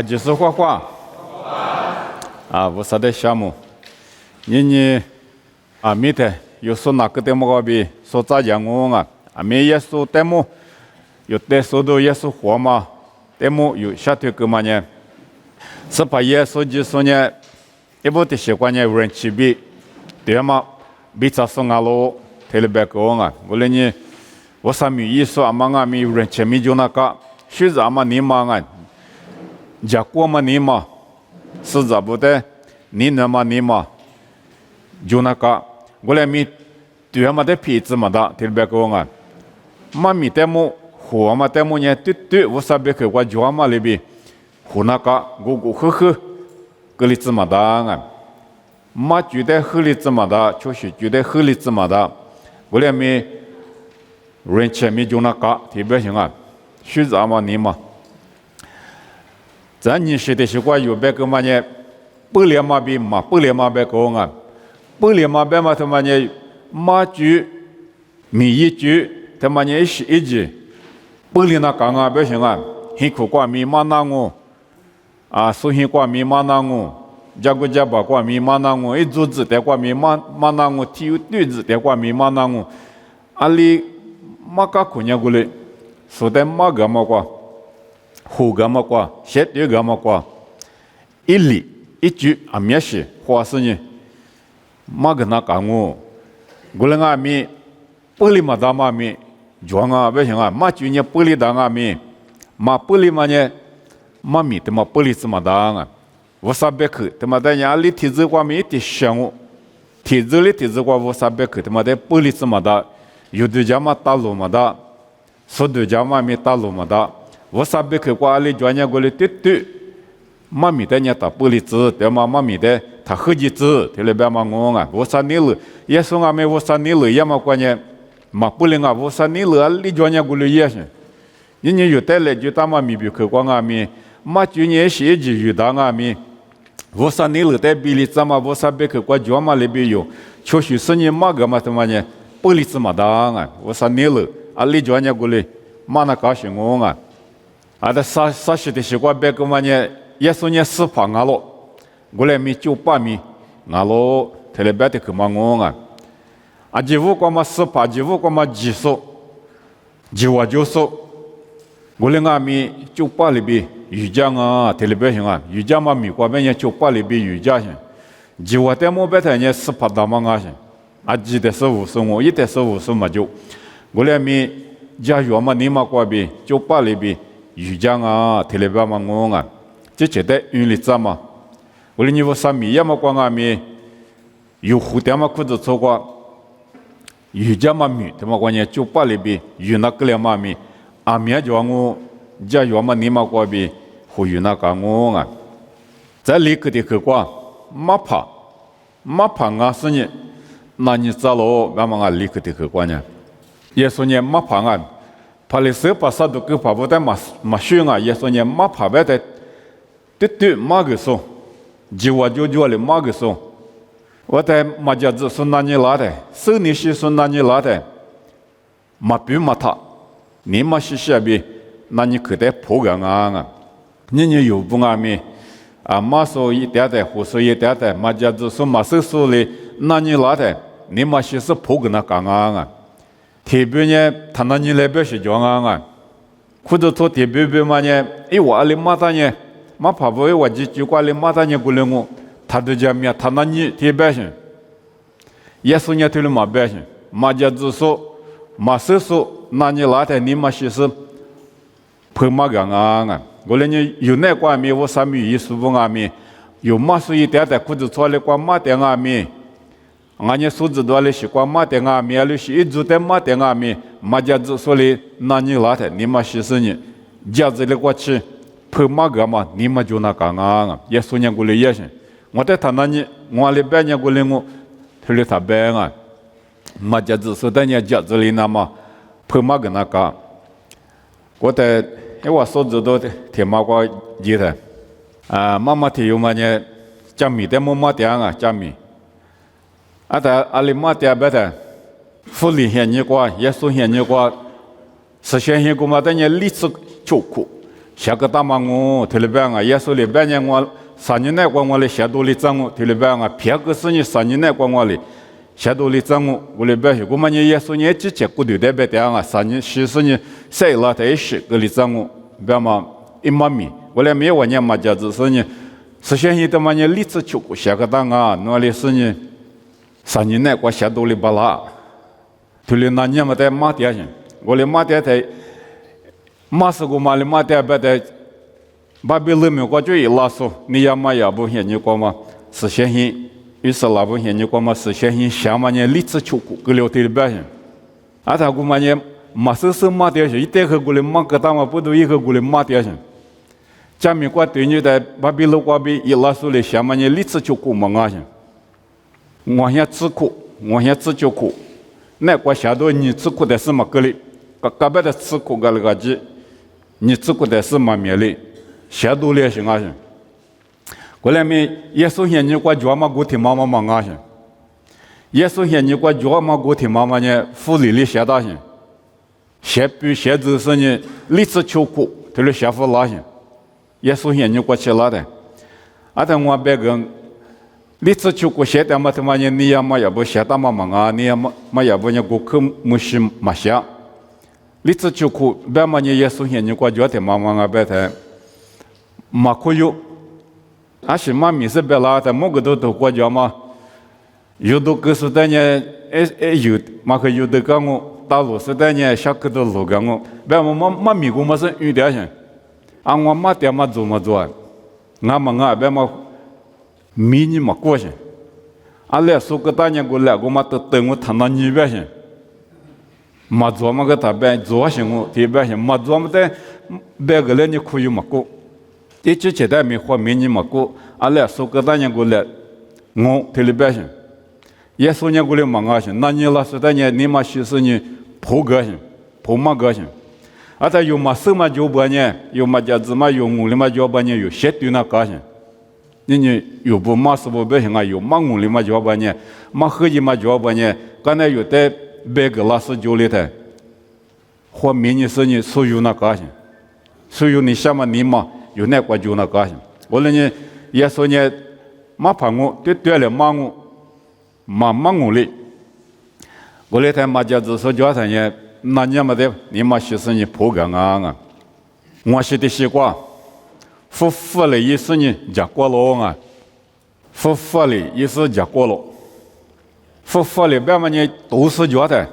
就是画画我说的项目，你没得有说哪个的么个说咋讲我没也说的么，有的说都也说活嘛，的么有下头个嘛呢，是把也说就说呢，一部的习惯呢人区别，对嘛，比较说咯，特别个我来呢，我上面一说嘛咪人前面就那个，学着嘛你嘛家过嘛你嘛，是咋不的？你那么你嘛，就那个，我来咪对嘛的皮子嘛的，特别个嘛咪的么活嘛的么呢？对，我啥别去我就嘛里边，活那个呵，个里子嘛的嘛觉得呵里子嘛的，就是觉得呵里子嘛的，我来咪人前面就那个特别行学着嘛你嘛。咱你说的是话有别个嘛呢？不连嘛比嘛，不连嘛别个不连嘛别嘛他妈呢嘛句米一句他妈呢是一句，不连那讲别行辛苦过米嘛那我苏辛过米嘛那我，家国家把过米嘛那我，一组织的过米嘛那我，体育队子的过米嘛那我，阿里嘛个苦娘过来，说的嘛个嘛过。胡个么过，写对个么过，一里一句没事，话是呢，嘛个那讲我来咪不里嘛大嘛咪，装不行嘛就呢不里大咪，嘛不里嘛呢，嘛咪的嘛不里是嘛大我啥别去，他妈的伢里体质过咪的香我，体质过我啥别去，他妈的不里是嘛大，有的家嘛大路嘛大，说的家嘛咪大路嘛大。我啥别去过里专业过来对，妈咪的伢打玻璃子，对嘛妈咪的他黑几子，对了别嘛我啥你了，也说没我啥你了，也嘛关键嘛不灵我啥你了，里专业过来也是，人家有带来就打嘛咪别去过咪，嘛就你写就有打咪，我啥你了带比例子嘛，我啥别去过专嘛里边有，确实是你嘛个嘛他妈呢，玻璃子嘛打我啥你了，里专业过来嘛那高兴的啥时的习惯别个嘛呢？也说呢是怕了，我来咪就把咪了，特别的去嘛几乎过嘛是怕，几乎过嘛技术，就说，我来咪就把里边瑜伽特别行瑜伽嘛咪过边呢就把里边瑜伽行，几乎的么别的呢是怕大嘛行，几的是50我，一的是50嘛就，我来咪加油嘛你嘛过边就把里边。瑜伽特别嘛我这觉得运力怎么？我哩你我啥米也嘛光咪有蝴蝶嘛裤子错过，瑜伽嘛米他妈关键就把里边有那个了嘛咪咪就我加油嘛你嘛过边会有那个我在里克的去过嘛怕是呢，那你咋了？俺们里克的去过呢？也说呢嘛怕怕里是把啥都给怕不得嘛学也说呢嘛怕不得，对嘛个说，就了嘛个说，我在嘛家子说哪里来的，手里是说哪里来的，嘛比嘛他，你嘛是下边，那你可得破个你有不咪嘛说一点的，或说一点的，嘛家子说嘛手说的哪里来的，你嘛是破个那个特别呢，他那你来表示讲或者说特别嘛呢，我里马达呢，嘛怕不我就过里马达呢过来我，他都讲咩，他那你特别行，也是呢对了嘛表示，嘛家子说，嘛是说，那你来的你嘛是破嘛个我来你有那个咪我啥咪意思不咪，有嘛说一点的或者说来过嘛的咪。俺家数字多了习惯嘛的咪，了是一组的嘛的咪，嘛家子说的那你来的，你嘛是呢，家子的过去破嘛个嘛，你嘛就那个也说人过来也行，我在他那里，我里边人过来我，他里他边嘛家子说的人家子里那么破嘛个那个，我在我数字多的天嘛个记得，妈妈提有嘛呢，加米的么嘛的加米。在阿里马迭别的，福利现你过，耶稣现你过，实现现过嘛？但你历史就苦，下个大忙我提了班啊，耶稣里半年我3年内管我的下多里账我提了班啊，别个是你3年内管我的下多里账我里边我们耶稣年之前过的代表的啊，3年14年谁了在10个里账我，别嘛一毛米，我来没我年嘛家子是呢，实现你的嘛呢历史出下个当啊，那里是呢3年内管下多里巴拉，提了那年嘛在马甸上，我来马甸在。马斯古马里马甸别的巴比伦没过就一拉索，你要嘛也不现你过嘛，实现性，于是拉不现你过嘛，实现性下嘛呢历史出个了对的别人，啊他古嘛呢马斯是马甸上，一代个过来马个大嘛不都一个过来马甸上，加米过对你在巴比伦过比一拉索的下嘛呢历史出个嘛啊上，我现自苦，我现自就苦，那过下头你自苦的是嘛个哩，个别的自苦个那个鸡。你自古的是嘛面里，下多了行啊行。过来没耶稣现你过脚嘛过天妈妈忙啊行。耶稣现你过脚嘛过天妈妈呢，福利里下大行。下比下子是呢，历史求苦，他了下福拉行。耶稣现你过去拉的，啊但我别个历史求苦下的嘛他妈呢，你要嘛也不下大嘛忙啊，你要嘛也不呢过去没事嘛下。历史就苦，别嘛你耶稣现你过脚的妈妈啊，别他马可有，啊是嘛米是别啦，他某个都过脚嘛，有的个是的呢，有马可有的讲我，大陆是的呢，下个都路讲我，别嘛米个嘛是有点些，啊我嘛点嘛做，俺嘛别嘛米你嘛过些，啊来说个大年过来，我嘛都等我谈到你别些。马做嘛个他别做行我，特别行马做嘛的别个来你可以嘛过，一直接待没花没你嘛过，阿来说个大年过来，我特别行，也说年过来嘛个行，那你老是的呢，你嘛许是你破个行，破嘛个行，啊他有嘛手嘛就不呢，有嘛家子嘛有我里嘛就不呢，有些对那个行，你有不嘛是不别行啊，有嘛我里嘛就不呢，嘛合计嘛就不呢，刚才有的。别个老师教里头，或明年是你所有那个性，所有你什么你嘛有那个就那个性。我那呢也说呢，马怕我对了马我，马我哩。我那天马家子说叫他呢，那你么的你嘛就是你破个啊，我是的西瓜，福了意思呢加过了啊，福了意思加过了。福里边嘛呢都是叫的，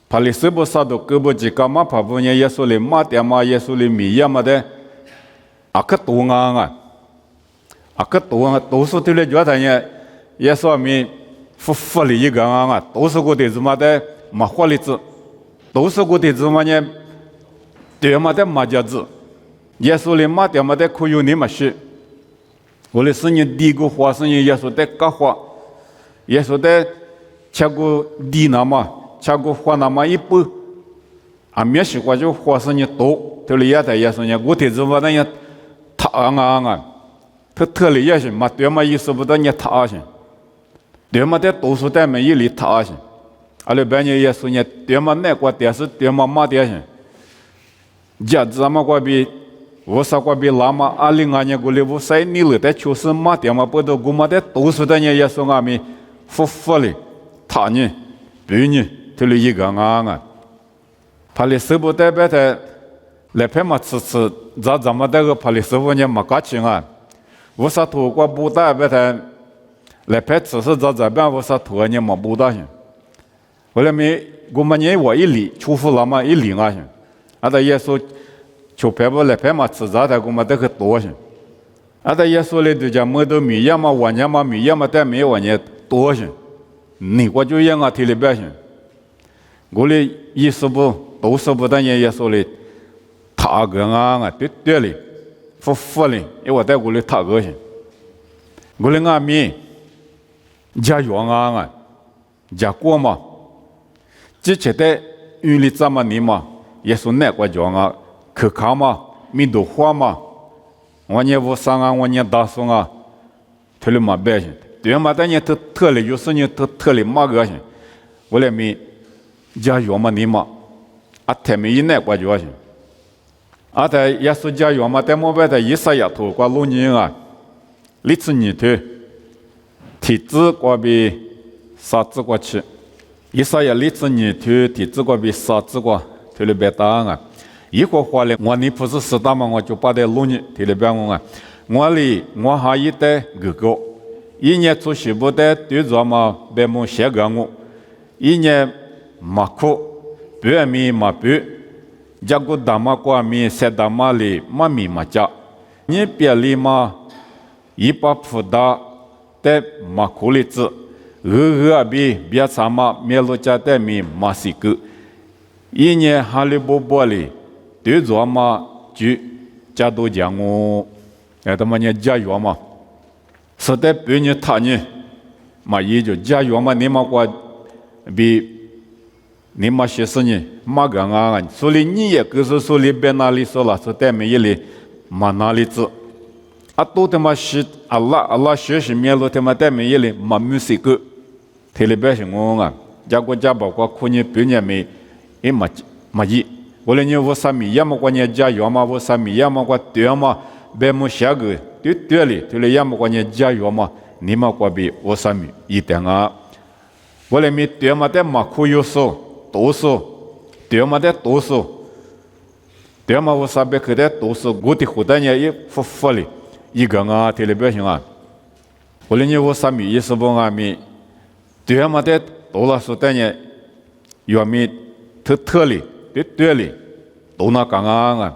怕你是不是都胳膊几个嘛？怕不呢耶稣里马点嘛耶稣里米呀嘛的，啊个多啊，啊个多啊，都是对了叫的呢。耶稣米福里一个啊，都是个的子嘛的马花里子，都是个的子嘛呢，对嘛的马家子，耶稣里马点嘛的可有你嘛是，我的是你第一个话是你耶稣的个话。耶稣的吃过地那么，吃过花那么一步，啊，没习惯就花生你多，头里也在耶稣呢，我天子嘛那也他啊，他特里也行嘛，对嘛意思不得你他行，对嘛的多数代没一里他行，阿里半夜耶稣呢，对嘛那个电视对嘛马电行，家子嘛个比。我啥个比拉嘛，20年过来我晒你了，但确实马电嘛不得过嘛的多数的人耶稣阿弥。福里，他呢，别呢，这里一个啊，怕你师傅代表的来拍嘛吃，咱们这个怕你师傅呢没搞清啊，我啥土瓜不代表的来拍吃是咱边我啥土呢没不大行，后来没我们呢我一里出乎了嘛一里啊行，啊他耶稣就拍不来拍嘛吃咱的我们这个多行，啊他耶稣来就讲没得米呀嘛晚年嘛米呀嘛但没晚年。多些，你我就让我提里边些，我的意思不都是不但也说的，他个啊，对哩，福哩，因为我在我的他个些，我的阿弥，加油啊，加过嘛，之前的原理怎么你嘛，也说那个叫啊，可靠嘛，米多花嘛，我也不上啊，我也打算啊，推了嘛别些。对嘛，但你特里有时你特里马个行，我来没加油嘛你嘛，啊太没一那个就行，阿在耶稣家园嘛，在莫白在以赛亚图挂路人啊，历次你头，体质挂比啥子挂去，以赛亚历次你头体质挂比啥子挂，头里边答案。一个话嘞，我你不是适当嘛，我就把这路人头里边我啊，我里我还一代哥哥，一年出西部的对着嘛，别么写个我，一年马苦，半米马半。加古达玛瓜米塞达玛里马米马加，你别里嘛，一把普达的马库里子，比别啥嘛面路加的米马西格，一年哈利波波里对着嘛就加多讲我，他妈你加油嘛，是的别人他呢，嘛也就加油嘛，你嘛瓜比。你嘛些事呢？嘛个啊？所以你也可是说里边哪里说了，说对面一里嘛哪里子？啊，都他妈是阿拉学习面路他妈对面一里嘛没事个，他里边是我啊，家国家包括可能半年没，也嘛一，我来你我啥米要么过年家要么我啥米要么过对嘛，别么下个对里，对了要么过年家要么你嘛过比我啥米一点啊，我来米对嘛的嘛可有说。多数，对嘛的多数，对嘛我啥别去的多数，我的后代人也服了，一个啊，这里表现啊，我连你我啥米意思不啊米，对嘛的多了说的人，要米特里，对里，多那讲啊，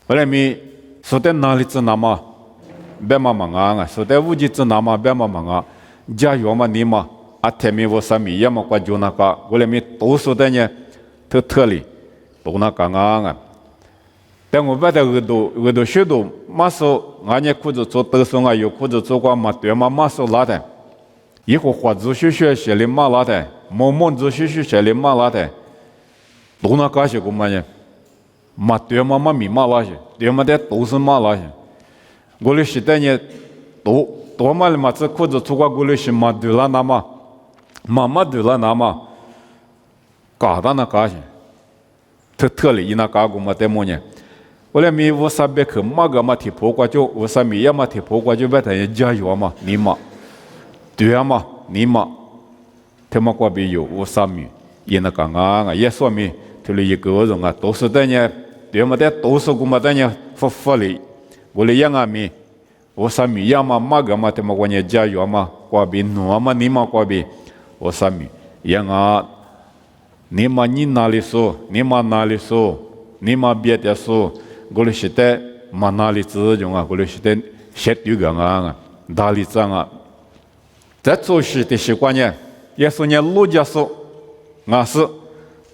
我来米说的哪里子那么，别嘛忙啊，说的物质子那么别嘛忙啊，加油嘛你嘛。啊，前面我啥米也么关注那个，我来米多数的呢，特里，多那个啊。但我把这耳朵学到，马说俺也裤子做得手啊，有裤子做过嘛，对嘛马说拉的，以后花子学写的马拉的，梦子学写的马拉的，多那个些个嘛呢？嘛对嘛嘛米马拉些，对嘛的都是马拉些，我的时代呢，多嘛了嘛，这裤子做过我的是嘛对了那么。妈对了，那么搞到那搞去，特里那搞过嘛？对么呢？我来米我啥别去嘛个嘛提破过就我啥米也嘛提破过就别他加油嘛，你嘛对啊嘛，你嘛，他妈过比有我啥米也那讲啊，也说明他了一个人啊，都是的呢，对嘛的都是过嘛的呢，服里，我来养啊米，我啥米也嘛个嘛他妈过呢加油嘛，过比努嘛你嘛过比。我啥米？样啊！你嘛你哪里说？你嘛哪里说？你嘛别的说？我们现在嘛哪里子用啊？我们现在学对个啊，哪里子啊？在做事的习惯呢，也是呢路家说，俺是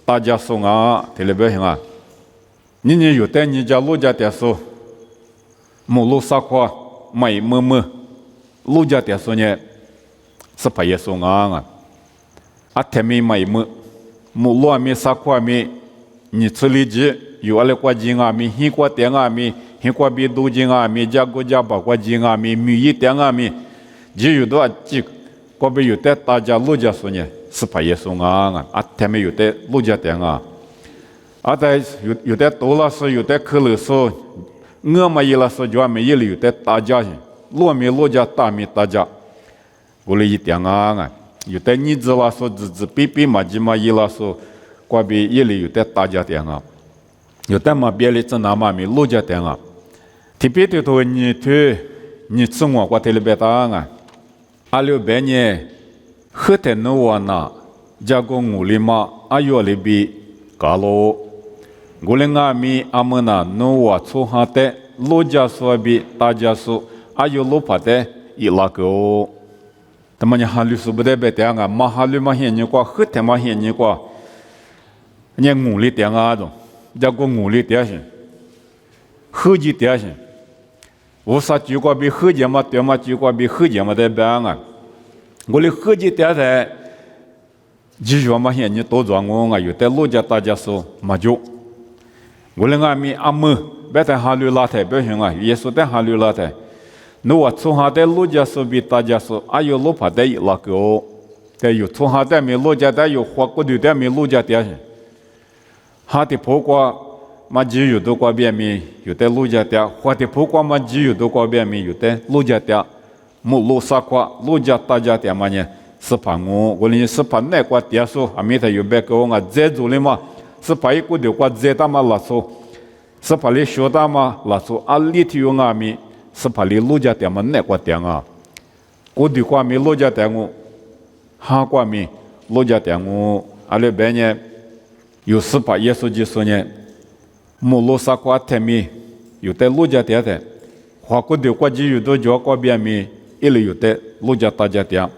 大家说啊，这里边行啊。你有的你家路家的说，木路啥话没么，路家的说呢是怕也说啊。啊，前面嘛木路啊啥块咪，你处理起有阿拉国境啊咪，很国点啊咪，很国比都境啊咪，加国家包国境啊咪，米一点啊咪，只有多几，国边有的大家路家说呢，是怕也说啊，啊前面有的路家点啊，啊在有的多了说，有的可能说，我嘛也了说，就没有有的大家些，路家大米大家，我了一点啊。有的你子啦说比嘛就嘛伊啦说，过比伊里有的大家点啊，有的嘛别里子那嘛咪路家点啊，特别的多你吃我过这里边答案，阿六百年后头那我那，加个我里嘛阿有里比搞咯，我里阿咪阿们那那我出哈的路家说比大家说阿有路怕的伊拉个。他们呢，哈律师不得别点啊，嘛哈律嘛现你过，后天嘛现你过，你我里点啊种，加个我里点些，后几点些，我啥结果比后几嘛点嘛结果比后几嘛得别啊，我里后几点在，继续嘛现你多装我啊，有的路家大家说嘛就，我里俺们阿么别在哈律拉台不行啊，也说在哈律拉台。那我从下的路家说比大家说，哎呦路怕的那个，但有从下的没路家的有花过的的没路家的，他的婆瓜嘛只有多过边咪有的路家的，或者不过嘛只有多过边咪有的路家的，木路啥qua路家大家的嘛呢？是怕我们是怕那过点数，阿弥陀有别个我在做的嘛，是怕一个的过在他嘛拉数，是怕你学他嘛拉数，阿里头有阿弥，是怕你路家的嘛那过点啊，我的过咪路家的我，哈过咪路家的我，阿里边呢有是怕耶稣基督呢。木路啥过天米，有的路家点的，花过的过节有的就过边米，一类有的路家大家点，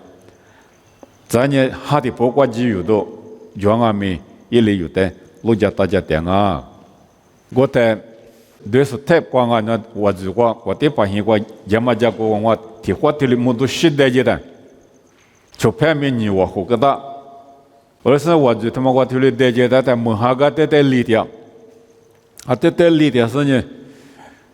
咱呢哈的不过节有的就阿米，一类有的路家大家点啊。我的对是太光啊，那我如果我的发现过，要么家过我提花提里木都实在的，就偏面你我胡个的，而是我就他妈我提里得着的，但木哈个的力量。啊，这里的是呢，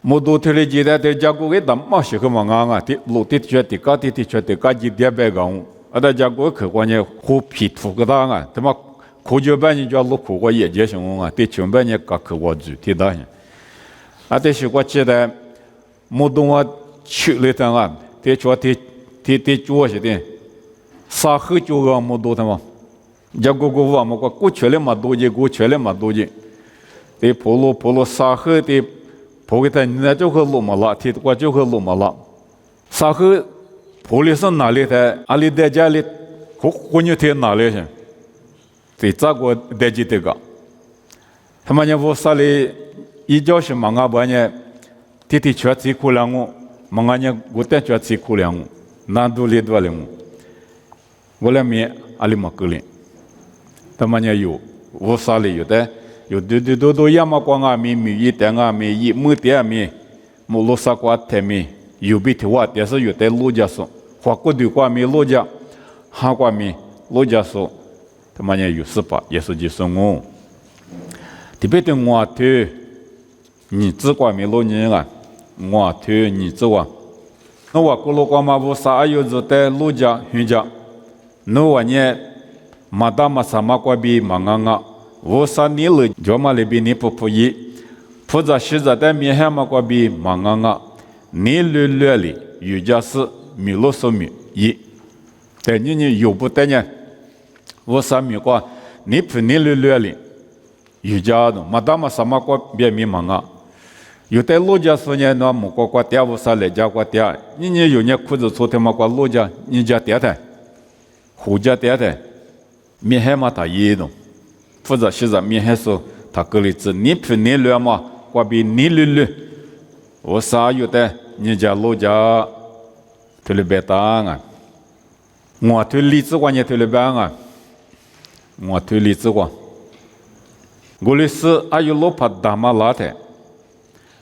摩多特里记得在家国给他妈学个嘛啊，的路的确的高的确的高级点白讲，啊，在家国客观呢，好皮肤个当啊，他妈科学班你就要录苦过业界上啊，对全班呢搞客观主题的，啊，这是我记得摩东啊去了当啊，对说的做些的，啥喝酒个摩多他妈，家国个话么个过去了嘛多些，过去了嘛多些。的婆罗沙河的婆给他那就和罗马了，提过就和罗马了。沙河婆里是哪里的？阿里在家里和你提哪里去？对，这个在记得个。他们呢，我沙里一觉是忙啊，不呢，提全吃苦粮我，忙啊呢，我带全吃苦粮我，难度里多了我。我俩面阿里马格林，他们呢有，我沙里有的。有都要么光啊米米一点啊米一木点啊米，木路啥瓜天米，有比头啊，但是有的路家说，花过的瓜米路家，哈瓜米路家说，他们也有事吧，也是就是我，特别的我头，你只瓜米路人啊，我头你只哇，那我过路瓜嘛不啥有子的路家人家，那我呢，马达马啥马瓜比马昂啊。我啥你了，就嘛里边你不可以，负责实在的面向嘛个比忙啊，你略里有家是米罗索米一，但你有不得呢？我啥米个，你不你略里有家的，嘛当嘛什么个别米忙啊？有的路家说呢，那么个爹我啥来家个爹，你有呢裤子穿的嘛个路家，你家爹的，胡家爹的，面向嘛他一种。负责实在面还说他个例子，你不你略嘛，我比你略，我啥有的你家路家推了别当啊，我推例子我也推了别啊，我推例子我里是阿有罗帕达马拉的，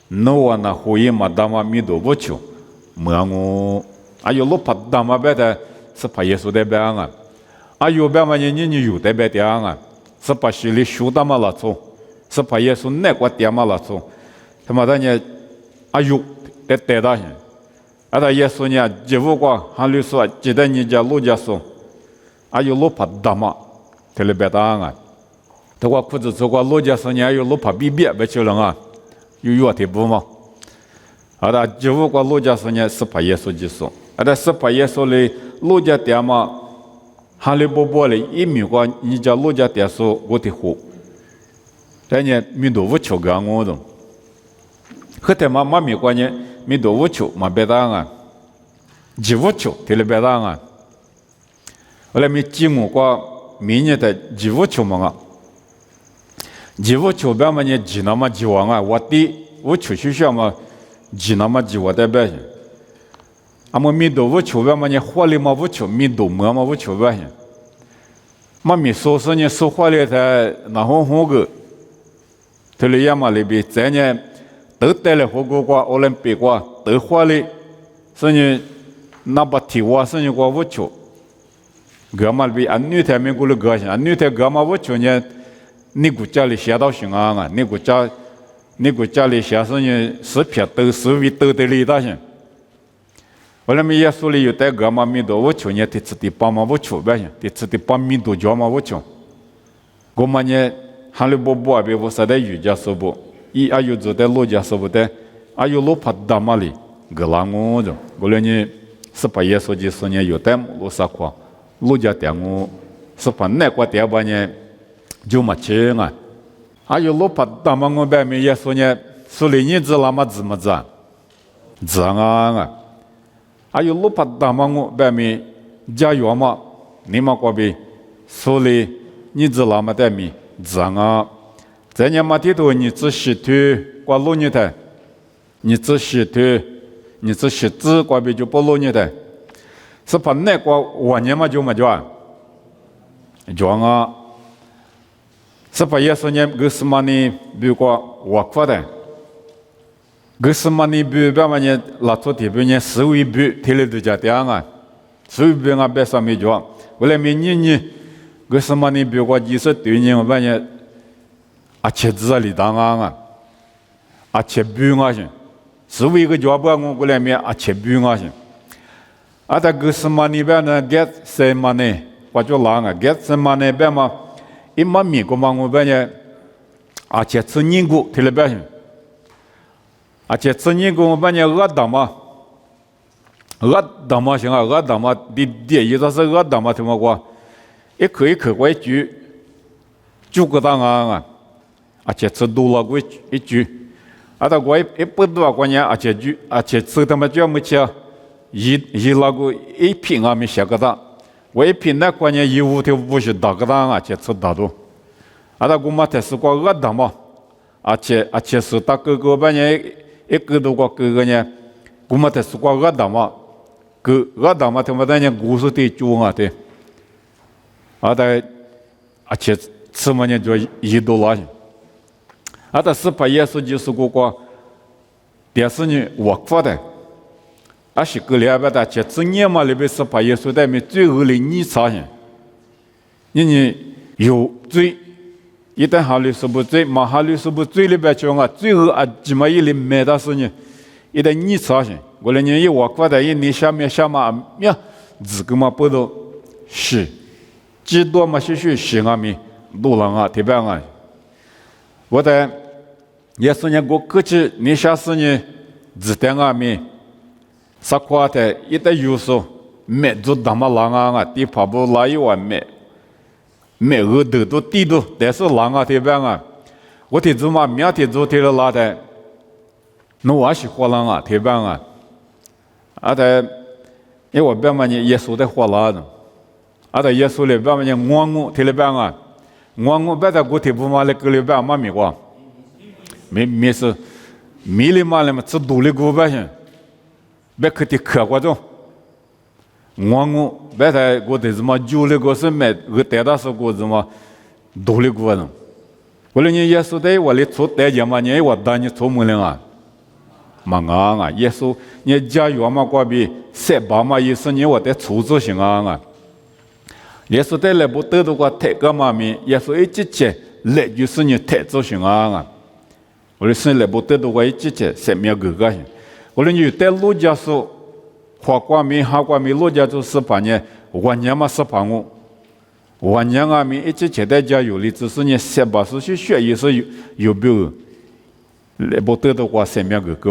那我那会嘛达马米多不求，么我阿有罗帕达马别的是怕耶稣的别啊，阿有别嘛你有的别的啊。是把心里修的嘛拉错，是把耶稣那个点嘛拉错，他妈的呢，阿有得得到些，阿他耶稣呢，只不过还律说，记得你家路家说，阿有路怕大嘛，特别别大啊，他话裤子做过路家说呢，阿有路怕比别别去了啊，有药的不嘛，阿他只不过路家说呢，是把耶稣就说，阿他是把耶稣的路家点嘛。哈利波波嘞，一米个你家路家点说我的火，但呢米多不求个我的，和他妈米个呢米多不求嘛别当啊，几不求提了别当啊，后来米几我个明年的几不求嘛啊，几不求别嘛呢几那么几王啊，我的我求学校嘛几那么几我的别。阿么米多不求别嘛呢，花里嘛不求，米多么嘛不求别些。嘛米说是呢，说花里在那红个，这里也嘛里边在呢，都带了火锅瓜，奥林匹瓜，都花里，是呢，那把提瓦是呢瓜不求。个嘛里边安女台面过了个些，安女台个嘛不求呢，你国家里写到行啊，你国家里写是呢，是撇都是为都的里大些。后来耶稣里有带个嘛米多我求呢，第次第八嘛我求呗，第次第八米多叫嘛我求。我们呢，哈利波波啊，别我实在有家说不， 이 아유 저대 로자서부터 아유 로파다마리 글랑오죠. 고려니 스파 예소지스냐 요템 로사과 로자땡오 스파 내과 대바냐 주마칭아 아유 로파다망오 배미 예소냐 술리니 질라마 즈마자 장아 아유 로파다망오 배미 자요마 니마과비 술리 니질라마 대미 장아在你马地头，你只洗头，刮落你的，你只洗头，你只洗子，刮别就不落你的，是把那刮晚年嘛就嘛叫，叫啊，是把耶稣年个什么呢？比如说我发的，个什么呢？比如把嘛呢拉出地边呢，思维比提了都加点啊，思维比啊别上面叫，为了明年呢，个什么呢？比如说20对年我把呢。啊，切子里当啊，啊切饼啊行，是为个家不我过来面啊切饼啊行，啊他个什么呢？边呢 get 什么呢？我就啷个 get 什么呢？边嘛，一嘛米个嘛我边呢，啊切吃年糕提了边行，啊切吃年糕我边呢鹅蛋嘛行啊，鹅蛋嘛第一个是鹅蛋嘛，听我讲，一口一口我煮个蛋啊。而且吃多了过一句，啊，他我一不多过年，而且吃他妈叫么吃，一那个一瓶啊没下个蛋，我一瓶那过年1.5条不是大个蛋啊，且吃大多，啊，他我嘛才是过鹅蛋嘛，而且是大哥哥半年一个多个哥哥呢，我嘛才是过鹅蛋嘛，鹅蛋嘛他妈那年故事的煮啊的，啊，他而且吃嘛呢就$1。啊，他是把耶稣就是个电视呢我发的，啊是个两百的，这今年嘛里边是把耶稣在面最后的你查询，你有罪，一旦法律是不罪，马法律是不罪里边讲啊，最后啊起码一里没的是呢，一旦你查询，我来呢一我发的，一你下面呀，这个嘛不都是，几多嘛是啊咪，路上啊特别啊，我在。耶稣呢，我过去你下次呢，只等啊咪，啥话的，一旦有时没做他妈狼啊，地跑步来一碗没额头都地都，但是狼啊这边啊，我听说嘛，明天做天了拉的，那我是活狼啊这边啊，啊的，因为我边嘛呢，耶稣在活狼的，啊的耶稣里边嘛呢，我天里边啊，我边在我天不嘛来个里边嘛咪话。没事，米里嘛了嘛，吃多了过百姓，别去的客观中，我别在我的什么酒了过是买，我带到是过什么多了过人，我了你耶稣在我里出代价嘛，你我当你出门了啊，嘛啊，耶稣你家园嘛过比300嘛意思你我在出走行啊，耶稣在来不得的话太个嘛咪，耶稣一直接来就是你太走行啊。我的生来不得到我一直接生命个个性，我的有带路家说，花瓜米哈瓜米路家做18年，我年嘛18我年啊米一直接在家有的只是你18岁去学也是有标，来不得到我生命个个，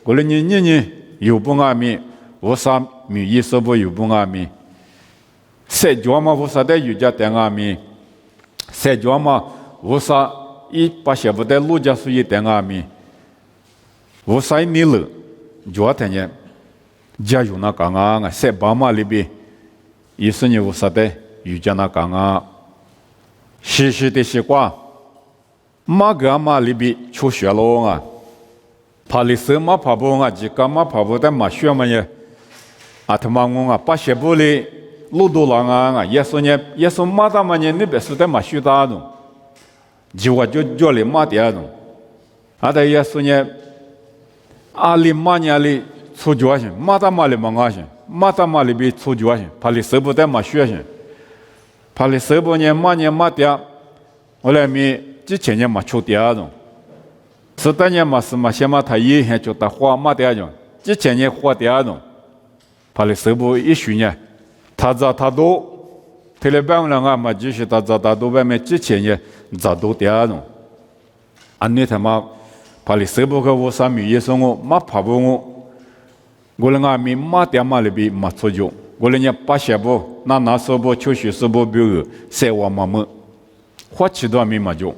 我的你有不阿米，我啥米意思不有不阿米，谁家嘛我啥在有家带阿米，谁家嘛我啥。一把写不得路家属于点阿米，我晒你了，就天天家有那讲啊，塞巴马里边，意思你我啥的有家那讲啊，是的习惯，马个马里边出学了啊，爬里什么爬不啊，几个嘛爬不但马学嘛也，啊他妈我啊把写不里路多lang啊，也是马达嘛呢，你别是在马学大种。就我就叫你马点种，啊，但也是呢，阿里马年里出脚行，马达马里忙啊行，马达马里比出脚行，怕你手不带马学行，怕你手不呢马年马点，我来咪之前呢马出点种，是当年嘛是嘛先嘛他一还就打花马点种，之前呢花点种，怕你手不一学呢，他多。特别办人啊嘛，就是他多外面之前呢，咋都点种，安尼他妈帕里舍布个我萨米耶稣我马帕布我们阿米马点马里比马错就我们也巴些不那说不求学说不比如塞瓦马么花起多米马就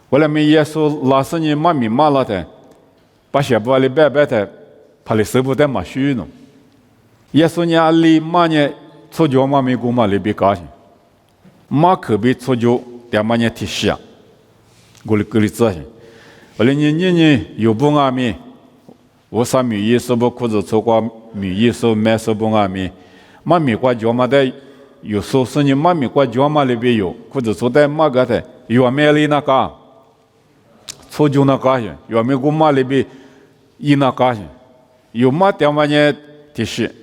我们耶稣拉斯尼马米马拉的巴些不里白白的帕里舍布的马虚呢耶稣尼阿里马呢错就马米古马里比高兴马可比错就点马呢提示啊我们格里这些我们你有不阿米我萨米耶稣不裤子错过米耶稣买什不阿米马米瓜脚马的有说是你马米瓜脚马里边有裤子错在马个的有没里那个错就那个些有没古马里边一那个些有马点马呢提示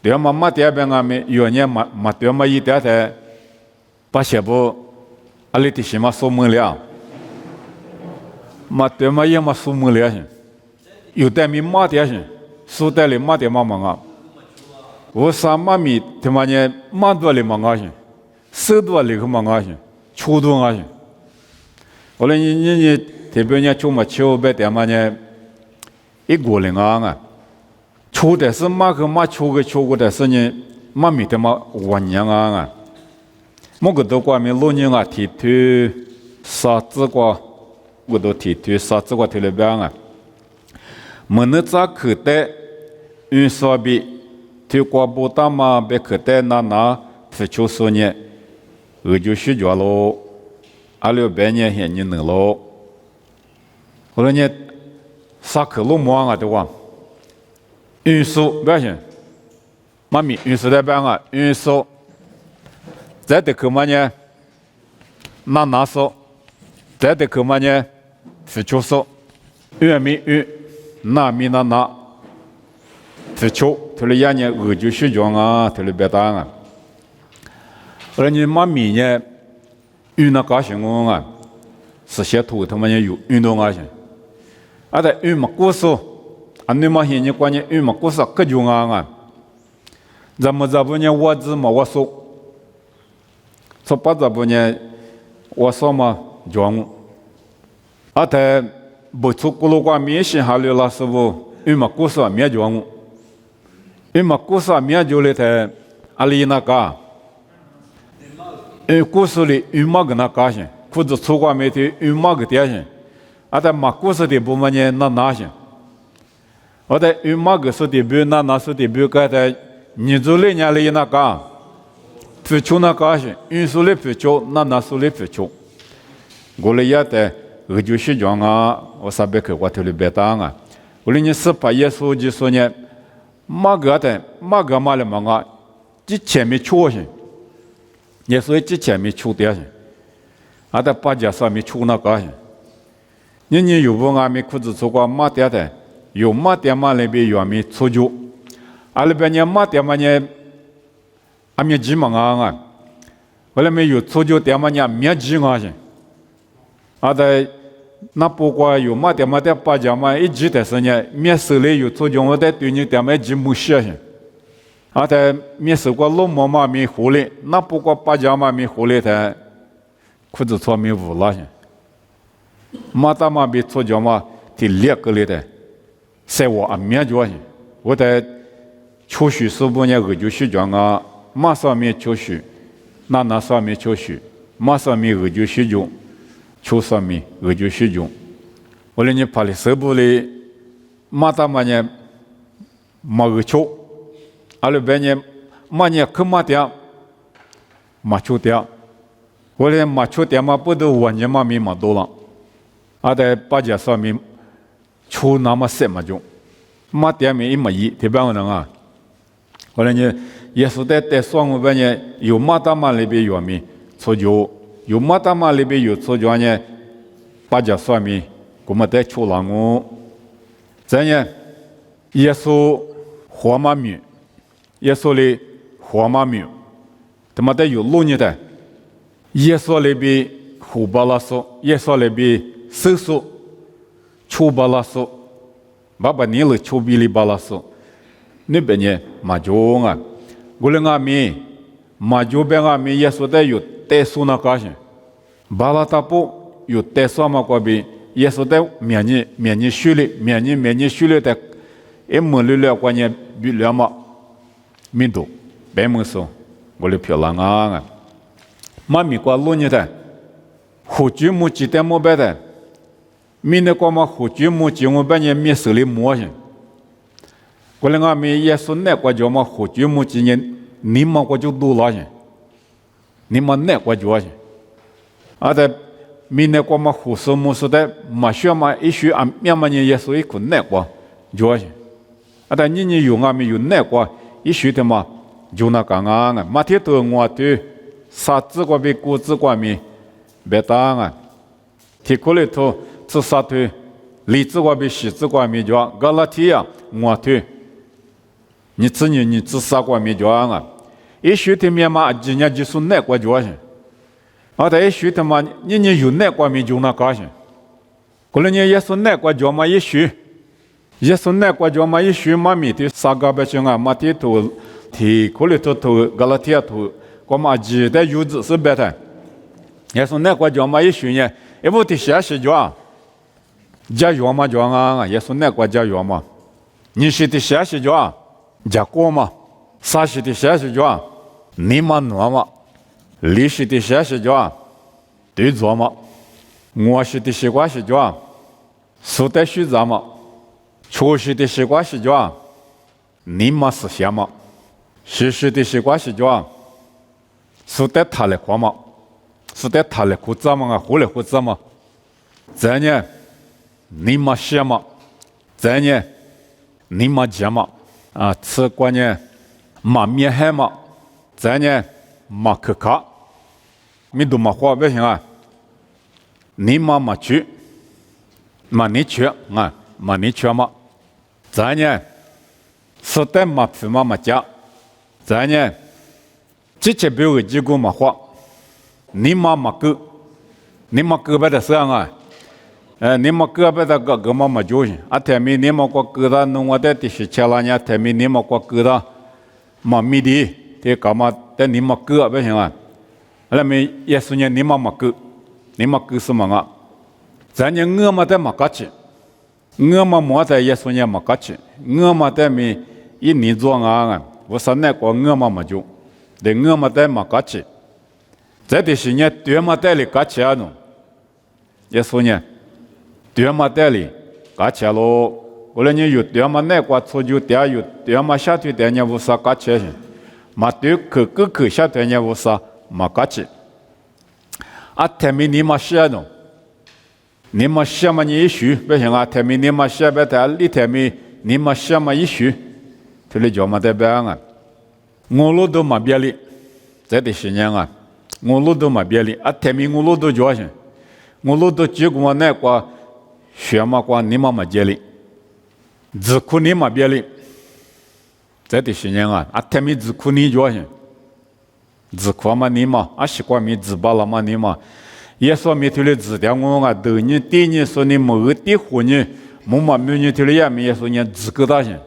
点马点边阿米有呢马点马一点的把些不阿里提示马说没了马点马也马说没了些有的米马点些苏代里马点马忙啊我啥马米他妈呢马多里忙啊些十多里个忙啊些秋冬啊些我们你特别呢就马秋白点嘛呢一个人啊秋的是马个马秋个秋个的是呢马米他妈晚年啊某个都挂名老年啊提推啥子挂我都提推啥子挂提了边啊么那咋可得运输比推挂不大嘛别可得那非求说呢我就睡觉喽阿六百年前你能喽后来呢啥可路忙啊对吧运输不要紧妈咪运输的边啊运输再得可嘛呢那说再得可嘛呢非求说运米运那米那非求他的眼呢我就睡觉啊他的别打啊后来你妈咪呢运那高兴啊是些图他们有运动啊些啊的运嘛故事啊你嘛现你关键运嘛故事各种啊咱们这不呢我字嘛我说说把这不呢我说嘛讲啊的不出咕噜瓜面线还有那师傅运嘛故事面讲运嘛故事面就来的阿里那个故事里运嘛个那个些裤子出瓜没的运嘛个点些啊的嘛故事的部分呢那些我的运嘛个说的比那说的比个的你做里年里那个非求那个些运输里非求那说里非求我里也的我就是讲啊我啥别去我头里别当啊我里你是把耶稣就说呢嘛个的嘛个嘛了嘛啊之前没错些耶稣之前没错的些啊的把家上没错那个些你有不啊没裤子错过嘛的有嘛的嘛那边有没错就啊那边呢嘛的嘛呢啊没几嘛啊后来没有错就的嘛呢没几啊些啊的那不过有嘛的嘛的把家嘛一直的是呢没手里有错就我的对你的嘛几没些些啊的没手过老妈妈没活嘞那不过把家嘛没活嘞的裤子错没无了些马达嘛被错就嘛的裂个嘞的在我啊没就些我的求学时不呢我就学讲啊马上面求学那上面求学马上面我就学讲求上面我就学讲我连你把的手部里马达嘛呢马个求阿拉边呢嘛呢可马点马求点我连马求点嘛不都完全嘛没嘛多了啊在把家上面求那么些嘛就马点没一么一特别人啊我连呢耶稣在双我边呢有马达嘛里边有没错就有马达嘛里边有错就呢把家上面我们在求了我这样耶稣活嘛米耶稣里活嘛米他妈的有路呢的耶稣里边胡巴拉说耶稣里边瑟说丘巴拉说爸爸你了丘比里巴拉说那边呢马就啊我们阿米马就边阿米耶稣的有带书那个些巴拉达布有带书嘛过边耶稣的免你修理免你修理的一门里了关键比了嘛民族白门说我的漂亮啊妈咪过路你的胡椒木鸡蛋木白的民的过嘛胡椒木鸡我半年面手里摸去过来我们耶稣那过叫嘛胡椒木鸡年你们过就多了去你们那过叫去啊的民那过嘛胡说木说的嘛需要嘛一须啊面嘛年耶稣一口那过叫去啊的你有啊没有那过一须的嘛就那刚刚啊马天都我对杀子过比古子过咪别当啊提过来头自杀对李子过比西子过咪叫加拉提亚我对你自杀过咪叫啊一须的面嘛今年就是那过叫去啊的一须的嘛你有那过咪就那个去过来你也说那过叫嘛一须耶稣那过叫嘛一须嘛咪的杀个别像啊马天都提过来头加拉提亚头过嘛记得有子是别的耶稣那过叫嘛一须呢也不得写是叫加油嘛叫啊耶稣那过加油嘛你是的写是叫加过嘛啥是的写是叫你嘛挪嘛历史的写是叫对做嘛我是的习惯是叫苏的虚杂嘛初时的习惯是叫你嘛是想嘛时时的习惯是叫苏的他来过嘛苏的他来过怎么啊后来过怎么这呢你嘛想嘛这呢你嘛讲嘛啊此关呢嘛面海嘛这呢嘛可卡你都嘛话不行啊你嘛去嘛你去啊嘛你去嘛这呢是的嘛皮嘛讲这呢这些别个几个嘛话你嘛个你嘛个别的上啊你嘛个别的个嘛就是啊他们你嘛个的弄我的是吃了呢他们你嘛个的嘛米的这干嘛的你嘛个不行啊那么耶稣呢你嘛个什么啊咱呢我嘛的嘛个去我嘛没在耶稣呢嘛个去我嘛的没一年做啊我说那个我嘛就的我嘛的嘛个去这的是呢对嘛的里个去啊喏耶稣呢对嘛的里个去咯我来呢有对嘛那个错就对有对嘛下对的呢我说个去嘛对可下对呢我说嘛个去啊他们你嘛写喏你嘛写嘛你一书不行啊他们你嘛写不得你他们你嘛写嘛一书这里叫嘛的别啊我路都嘛别哩这的是呢啊我路都嘛别哩啊他们我路都叫些我路都结果那个学嘛个你嘛别哩只苦你嘛别哩这的是呢啊他们只苦你叫些只苦嘛你嘛啊习惯没只巴了嘛你嘛耶稣没头里指点我啊头你第你说你某地户你某嘛没你头里也没耶稣你只个大些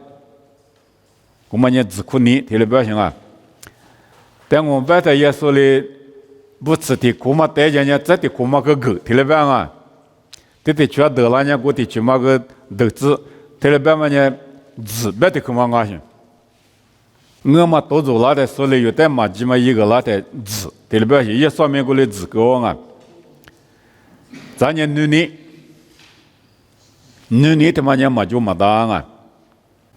我们呢只苦你头里不行啊但我们在耶稣里不吃的苦嘛带着呢这的苦嘛个狗头里不啊这的缺德了呢我的去嘛个豆子头里不嘛呢只别的苦嘛啊行我嘛多走了的所里有的嘛起码一个了的只头里不行也说明过来只个啊咱呢女他妈呢嘛就嘛当啊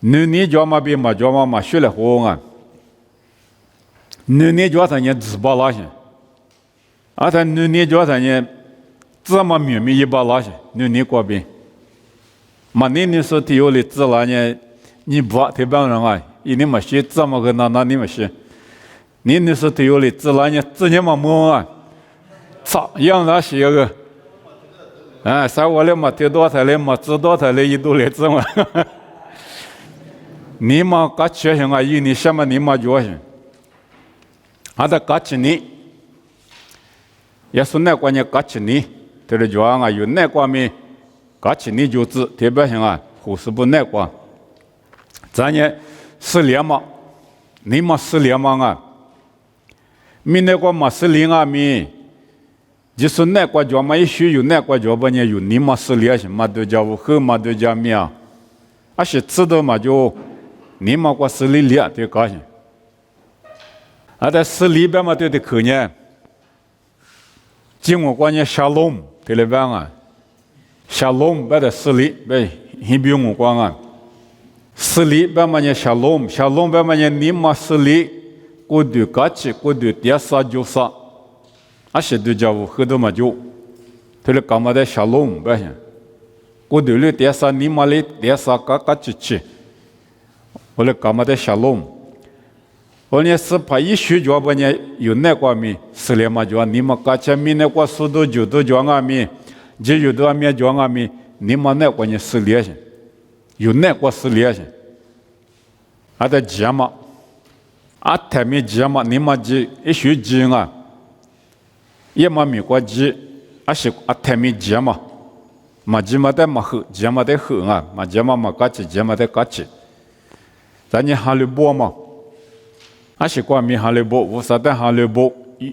女叫嘛比嘛叫嘛学了好啊女叫他呢只把拉些啊他女叫他呢这么明明一把拉些女过边嘛你说的有的自然呢你不特别人啊一年嘛学这么个那你们学你说的有的自然呢自己嘛摸啊操样那些个啊，啥我来嘛？听多少来嘛？知多少来一度来知嘛？你嘛搞学生啊？有你什么你嘛就行？啊，他搞起你，也是那关键搞起你，这里就啊有那关面搞起你就是特别行啊，护士不那关，咱呢是连嘛？你嘛是连嘛啊？没那关嘛是连啊没？就是那国家嘛，也许有那国家吧，呢有你嘛势力啊，嘛都叫我喝嘛都叫命啊，而且知道嘛就你嘛国势力力啊，对高兴。啊，在势力边嘛对的可呢，经我关键沙龙对了边啊，沙龙边的势力边很比我关啊，势力边嘛呢沙龙边嘛呢你嘛势力，过度高起过度跌杀就杀。而且对家务很多嘛就，对了干嘛的小龙不行，我对了电视你妈的电视嘎机器，我来干嘛的小龙，我呢是怕一学家不呢有那个米，是了嘛就你们嘎前面那个速度就都叫俺米，就有的米叫俺米，你们那个呢是了些，有那个是了些，啊的节嘛，啊台面节嘛，你们节一学节啊。也嘛美国鸡，而是啊台面鸡嘛，嘛鸡嘛得嘛好，鸡嘛得好啊，嘛鸡嘛嘎起，鸡嘛得嘎起。咱你哈利波嘛，而是光米哈利波，无啥的哈利波，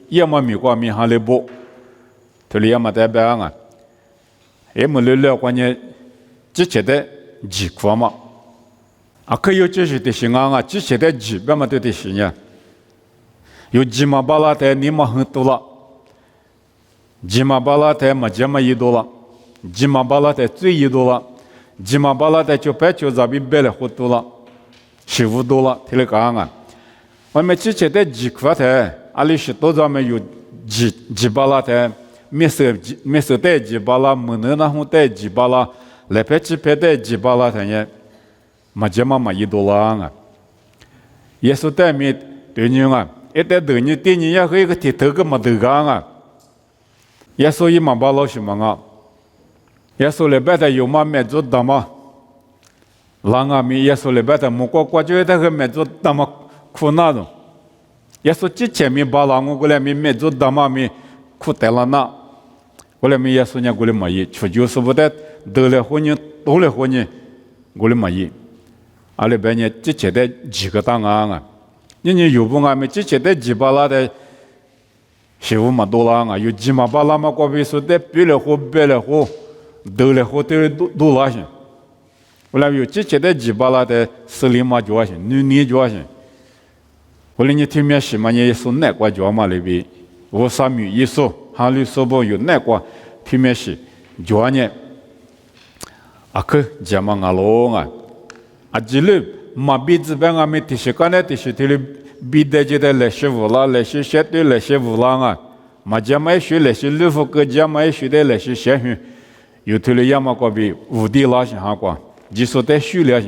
也嘛美国米哈利波，这里也嘛得白啊，也么了关键之前的鸡块嘛，啊可有这些的形啊，之前的鸡别嘛对的形呀，有鸡嘛巴拉的你嘛很多了。吉马巴拉台嘛，吉马一多了，吉马巴拉台最一多了，吉马巴拉台就白就咋比白了好多了，15多了，听了讲啊。我们之前的吉块台，阿里是多咱们有吉巴拉台，没手带吉巴拉，没能那红带吉巴拉，来拍吉拍带吉巴拉台呢，嘛吉马嘛一多了啊。耶稣带面对你啊，一带对你对你也和一个铁头个嘛头讲啊。耶稣一嘛把老什么啊？耶稣里边的有嘛没做的嘛？啷个咪耶稣里边的木瓜瓜就那个没做的嘛苦难的。耶稣之前咪把啷个过来咪没做的嘛咪苦得了那，过来咪耶稣呢过来嘛伊，出就是不得得了婚姻多了婚姻，过来嘛伊，阿里边呢之前的几个档案啊，人家有不俺们之前的几把拉的。是我嘛多啦啊，有几嘛把那么过比说的别了货，别了货，得了货得多啦些。我来有之前的几把那的司令嘛就些，女就些。我来你听面是嘛也说那个就嘛里边，我上面一说，哈里说不有那个听面是就呢，啊可讲嘛阿龙啊，啊这里嘛比这边俺们提些干的提些提里。比的就得来些无啦，来些些对来些无啦啊，嘛家买学来些六福个家买学的来些些许，有头了要么个比无地拉些哈个，就说得修了些。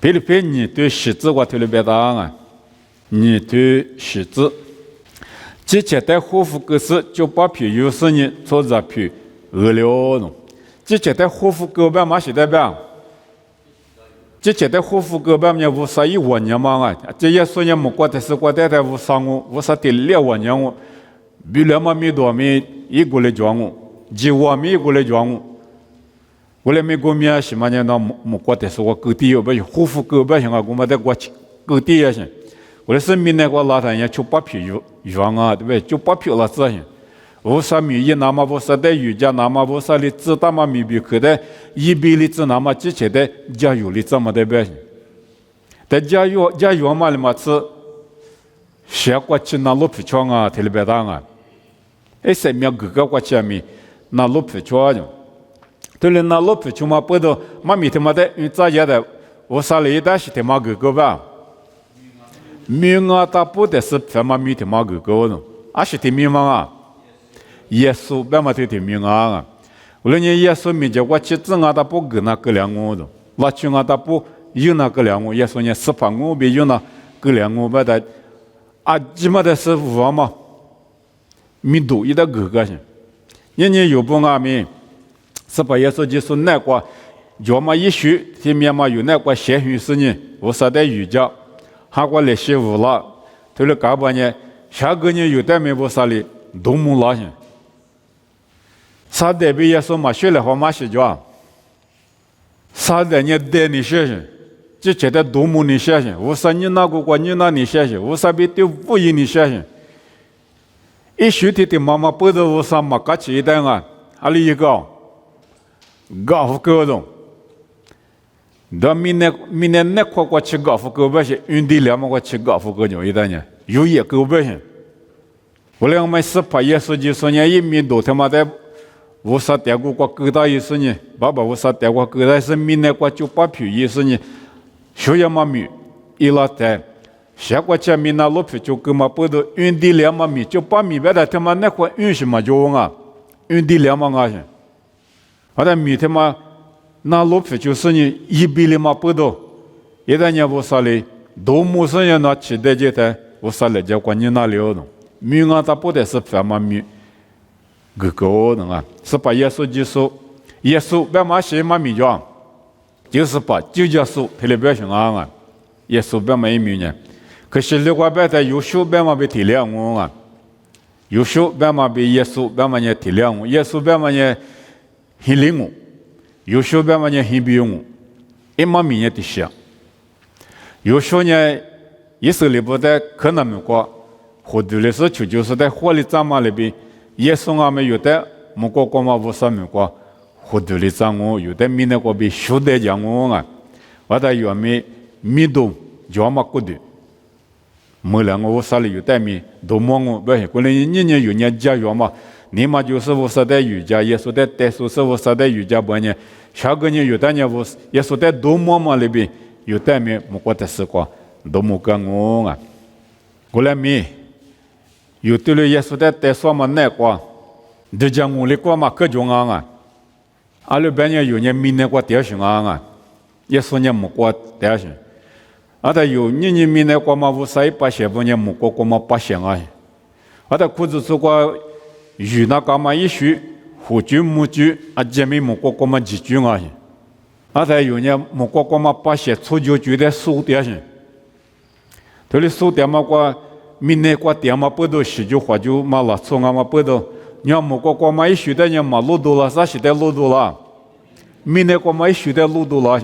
别的别你对识字我头了别答啊，你对识字，之前的护肤个是就把皮有时呢做着皮饿了喏，之前的护肤个别嘛是代表。之前的护肤哥们也无啥一万年嘛啊，这也说也没过的是过的无啥我无啥的2万年我，比2万米多米一过来讲我，2万米一过来讲我，我来美国面是嘛呢？那没过的是我各地有不有护肤哥们像啊，我们在过去各地也行，我来身边那个老太爷就把皮养啊，对不对？就把皮了这些。无啥米一那么无啥的瑜伽那么无啥的知道嘛米比可的100里子那么之前的加油里这么的呗，但加油嘛里嘛是学过去那路皮枪啊，特别大啊，哎什么个过去米那路皮枪的，对了那路皮枪嘛不都嘛米他妈的你咋样的无啥里的是他妈个吧，命啊他不的是他妈米他妈个呢，啊是他命啊。耶稣别嘛对对命啊！无论你耶稣面前我去整啊，他不跟那个两我的，拉去啊他不有那个两我，耶稣呢是把我别有那个两我把他啊，起码的是我嘛，米多一的个些，人家有不阿弥，是把耶稣就说那个，要么一学，前面嘛有那个闲许事呢，无啥的瑜伽，还过来学无了，对了搞半年，下个年有的没无啥哩，都没拉些。啥代表耶稣嘛学了好嘛是叫，啥的你带你学学，之前的多么你学学，无啥你那个你那你学学，无啥比对不一你学学，一学的妈妈不得无啥嘛，嘎起一单啊，阿里一个，高夫高中，到明年那块过去高夫高不行，运地两么过去高夫高牛一单呢，有也高不行。我俩买18也是就说呢，一米多他妈的，无啥点过过高大意思呢，爸爸无啥点过高大是明年过98票意思呢，学也嘛米，一拉带。下过前面那路皮就根本不都运地2万米，就8米别的他妈那块运什么就啊，运地2万啊些，好的米他妈那路皮就是你100嘛不都，一旦你不啥嘞，都没生人那期待着的，不啥嘞就关你那了的，米啊他不得是5万米，个的啊，是把耶稣就说，耶稣别嘛写嘛米叫，就是把就叫说，他那边行啊，耶稣别嘛一米呢。可是如果别在有时别嘛被体谅我啊，有时别嘛被耶稣别嘛也体谅我，耶稣别嘛也很灵我，有时别嘛也很比我，一嘛米也得想，有时呢，以色列不在可能没过，活动的时候就是在火里长嘛里边，耶稣啊没有的，没过过嘛无啥没过，活动的长我有的米那个被修的讲我啊，我的有没米都就嘛过的。没两个我啥里有带米都忙我不是，过来年有人家药嘛，你嘛就是我啥的瑜伽，耶稣的带书是我啥的瑜伽不呢？下个年有的年我耶稣的都忙嘛里边有带米没过的时光都没干我啊，过来米有对了耶稣的带书嘛那个，就讲我的个嘛各种啊，阿拉边年有人米那个点上啊，耶稣呢没过点上。啊，他有年米那个嘛，无啥一把些不呢，木个嘛把香啊。啊，他裤子做个鱼那个嘛一须，胡椒木椒啊，前面木个嘛几句啊。啊，他有呢木个嘛把些醋椒就在数点上。他的数点嘛个米那个点嘛不都十就花就嘛了，葱啊嘛不都，你看木个嘛一须的呢嘛路多了，啥时代路多了？米那个嘛一须的路多了。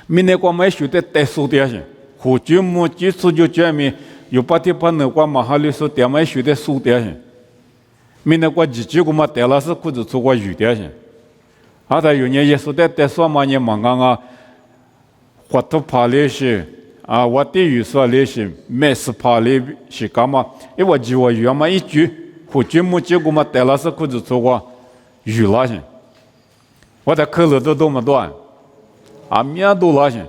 明年光买学的带数点些，胡椒木椒醋椒前面有把地把那个嘛哈里说点买学的数点些，明年光几个嘛带了是裤子做个鱼点些，啊他有年也说带说嘛年忙啊，花头爬那些啊，我对于说那些美食爬那些干嘛，因为就我鱼嘛一句胡椒木椒个嘛带了是裤子做个鱼那些，我在口里都多么多。啊，面多了些，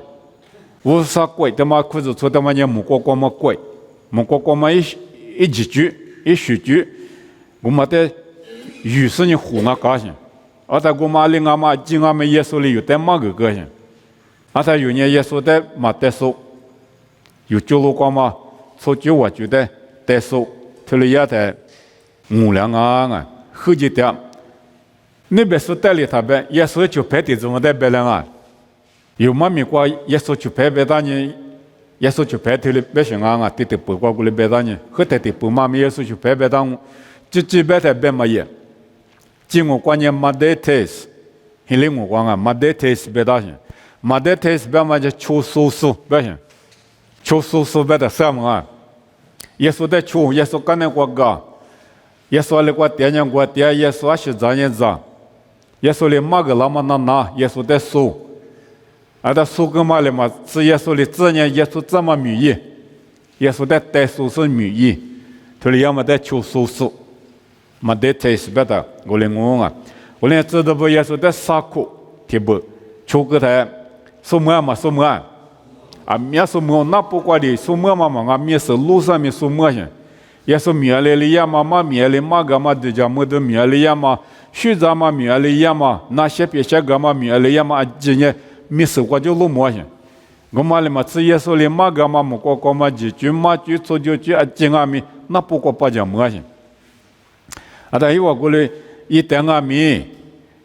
无啥贵，他妈裤子穿他妈也木瓜嘛贵，木瓜嘛一几句一十句，我们的鱼是你湖那高些，而在我们另外嘛，今俺们耶稣里有带马个个些，而在有年耶稣的马带手，有九路光嘛，从九我觉得带手，他们也在5两啊，后几点，那边是带里他边，耶稣就排的怎么带别人啊？有嘛米瓜耶稣去拍别大呢，耶稣去拍头里别行啊，对不过过来别大呢，后头不嘛米耶稣去拍别大，就基本上别嘛也，今我关键马代特斯，现在我讲啊马代特斯别大行，马代特斯别嘛就求苏苏别行，求苏苏别的什么啊？耶稣在求耶稣干那个个，耶稣那个点样个点，耶稣是怎样子？耶稣连马个那么拿，耶稣在说。啊，他说个嘛了嘛？是耶稣的字呢？耶稣这么名义，耶稣在带书是名义，他里要么在求书书，嘛在在是别的，我连我啊，我连知道不？耶稣在撒苦，对不？求个他什么嘛？什么啊？面什么？那不管的什么嘛嘛？面是路上面什么些？耶稣面来了呀嘛嘛面来嘛个嘛的家么的面来呀嘛，学者嘛面来呀嘛，那些别些个嘛面来呀嘛，今年。没受过就落寞些，我妈哩嘛吃耶稣哩嘛个嘛木个嘛几句嘛句错就句啊经啊米那不过不讲么些，啊他有过来一点啊米，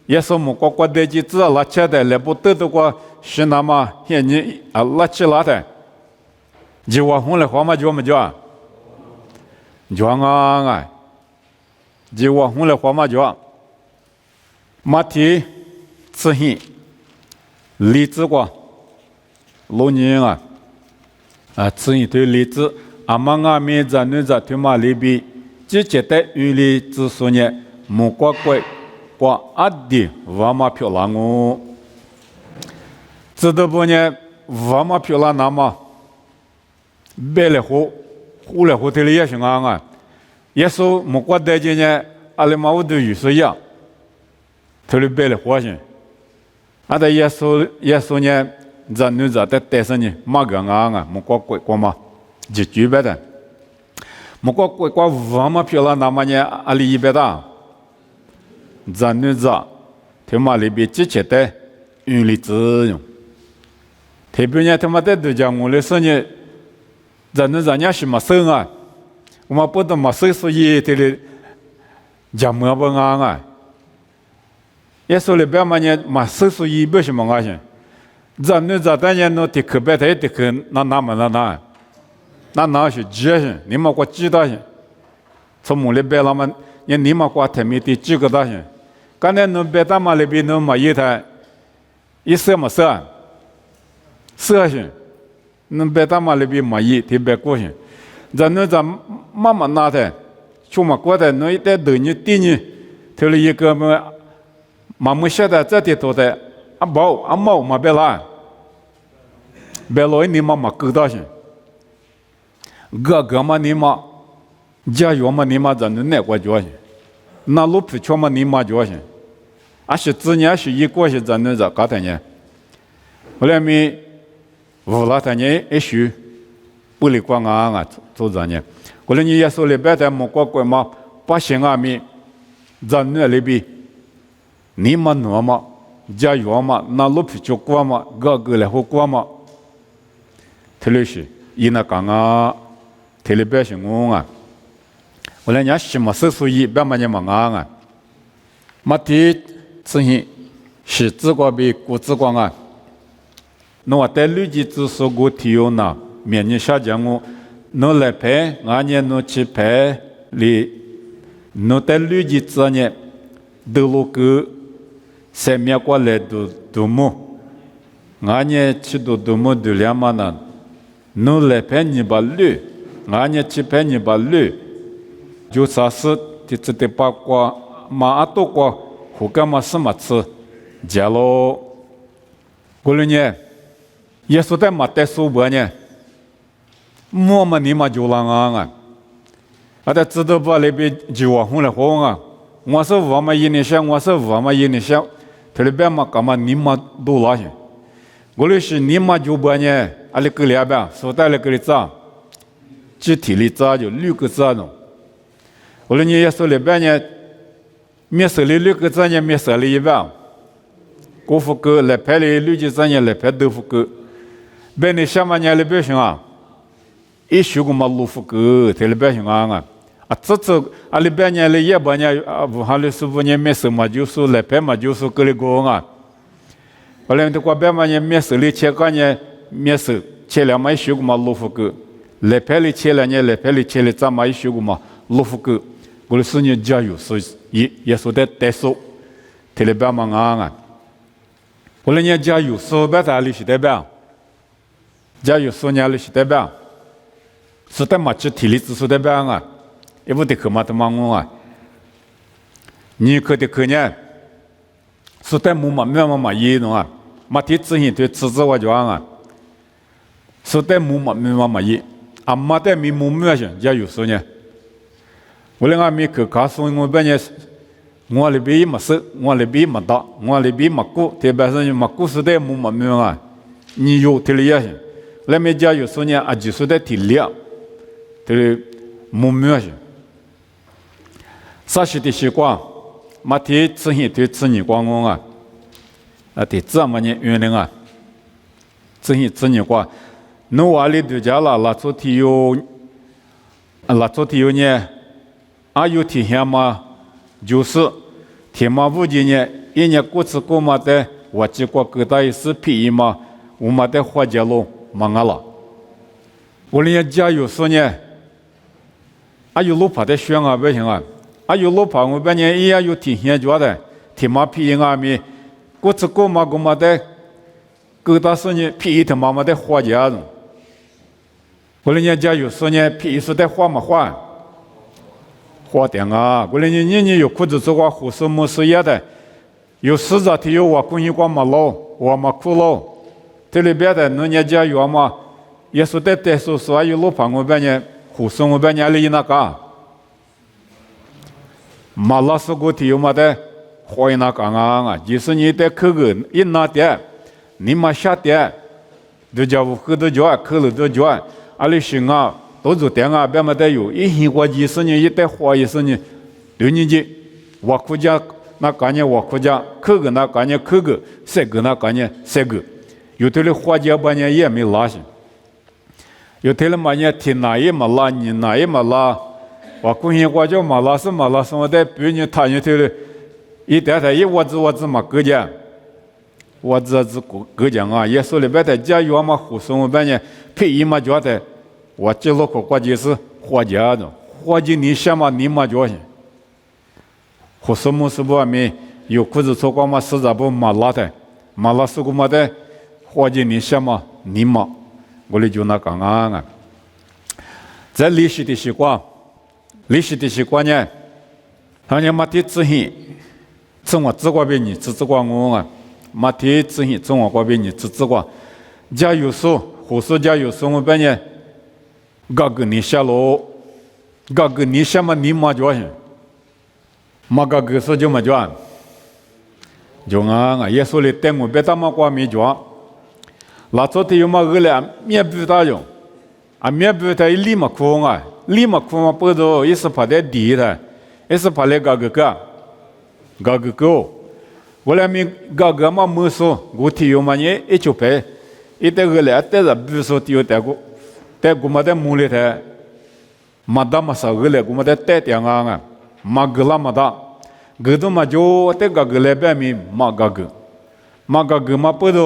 耶稣木个的几只拉起的来不得的个是那么现你啊拉起来的，就我红了花嘛就么就啊，就啊，就我红了花嘛就，马蹄吃hin。荔枝瓜，老年啊，吃一堆荔枝，阿妈阿妹在那在他妈里边，只觉得原来之所呢，木瓜鬼瓜阿的瓦马漂亮哦，知道不呢？瓦马漂亮那么，白了火，火了火的里也行啊！耶稣木瓜带进呢，阿里马乌都有说呀，他里白了火行，阿的耶稣呢，咱女子的带上呢，马个啊，木瓜鬼瓜嘛，就举白的。木瓜鬼瓜瓦马漂亮那么呢，阿里一百大，咱女子他妈里边直接的原理作用，特别呢他妈的都讲我的说呢，咱女子呢是么生啊，我们不懂么生所以这里讲么不啊，也说里边嘛呢么生所以不是么啊些，咱女子当然弄的可白的的可那么。那是知识，你们过知道些，从某里边他们，你们过他们的知个道些，刚才侬别他妈里边侬嘛一台，一色嘛色，色些，侬别他妈里边嘛一，特别过些，咱侬咱慢慢拿的，出嘛过的，侬一代头你第二，头里一个嘛没晓得这点多的，阿毛嘛别来，别来你们嘛够到些。个嘛你妈，家有嘛你妈咱能耐过脚些，那路皮车嘛你妈脚些，啊是自年是一过些咱能在搞的呢，后来咪无了的呢一许不离光啊做咱呢，后来你也说里边的莫过过嘛，把心啊咪咱那里边，你妈挪嘛，家有嘛那路皮车过嘛，个来好过嘛，特别是伊那讲啊。特别是我啊，我来讲什么事所以别么嘛啊，马蹄之前是自个比国自个啊，侬话在绿基之所过体有呢，明年下降我，侬来拍，俺年侬去拍里，侬在绿基之呢，都路个三面过来都么，俺年去都么都两嘛呢，侬来拍你把绿。俺也去陪你把路，就啥事的这的八卦马多卦，胡干嘛什么吃，结喽。过了呢，耶稣在马代苏伯呢，我们你妈就浪啊，啊在知道把那边就往红了红啊，我说我们一年想，我说我们一年想，他那边嘛干嘛你妈都拉些，过了是你妈就把呢，阿里个两边，所带了个里咋？具体的咋就六个咋弄，后来你也说里边呢，面手里六个咋呢，面手里一半，国富哥来拍里六个咋呢来拍豆腐哥，别你下半年里边行啊，一学个嘛豆腐哥，在里边行啊，啊这啊里边呢里也半年啊武汉里15年面手嘛就是来拍嘛就是个里个啊，后来这过边嘛呢面手里切个呢面手切两嘛一学个嘛豆腐哥。来拍里切了呢，来拍里切了，咱们一学过嘛，老夫哥，我的是呢加油，所以也说的带手，特别别忙啊，我的呢加油，说别他里是代表，加油说呢里是代表，是代嘛去体力指数代表啊，也不得可嘛的忙啊，你可得可呢，是代木嘛没嘛一弄啊，嘛提自行对吃子我就啊，是代木嘛没嘛一。阿妈在咪木木些，也有时呢。我那个咪去告诉我半夜，我那边没事，我那边没大，我那边没过，特别是没过时代木嘛没啊，你有体力也行。那边家有时呢，啊就是在体力，就是木木些。啥时的习惯，马天吃些对吃你光光啊，啊对这么呢原来啊，吃些吃你光。侬话里头家啦，拉出体有呢，啊有体现嘛，就是天马附近呢，一年过次过嘛的，我结果各大一是便宜嘛，我们的花家喽忙啊了，我连家有时呢，啊有路跑的选啊不行啊，啊有路跑我半年也有体现着的，天马便宜啊咪，过次过嘛我们的各大是呢便宜他妈妈的花家喽。我人家有时呢，譬如说在画嘛画，花点啊，过来你有裤子做过护士牧师也的，有死着的有我关系过马老，我马苦老，这里边的农业家有嘛，也是在说有路旁我边呢，护士我边呢里那个，马拉斯过的有嘛的，花那个啊，就是你在去个一那点，你嘛下点，都叫我去都叫，去了都叫，阿里行啊。都做点啊，别么得有，一hin过20年，一代花20年，6年级，我国家那干呢，我国家去个那干呢去个，3个那干呢3个，有的了花家半年也没拉上，有的了嘛呢天哪也没拉，你哪也没拉，我过年我叫没拉是没拉，我在别人他呢头了，一代他一我子嘛各家，我子各家啊，也说了别的家有嘛护送我半年配一嘛觉得。我记录过就是花家的，花家你什么你嘛就行，或什么是不没有裤子穿过嘛实在不马拉的，马拉是个嘛的，花家你什么你嘛，我们就那讲啊，在历史的习惯呢，好像马蹄子hin，从我自个边你自个我啊，马蹄子hin从我这边你自个，加油手，或是加油手我边呢。个个你下楼，个个你什么你嘛就行，嘛个个说就嘛就，就啊，耶稣里带我别他妈过没就，那昨天有嘛个嘞，面不大用，啊面不大立马哭啊，立马哭嘛不都也是怕在地的，也是怕来个，我来没个嘛没说，我听有嘛呢一就陪，一带个嘞带着不说就带过。แต่กูมาได้มูลเลยมาดามาสาวเลยกูมาได้แต่ยังอ่ะมากละมาดากูต้องมาโจแต่กากเลยแบบมีมากากมาเปิด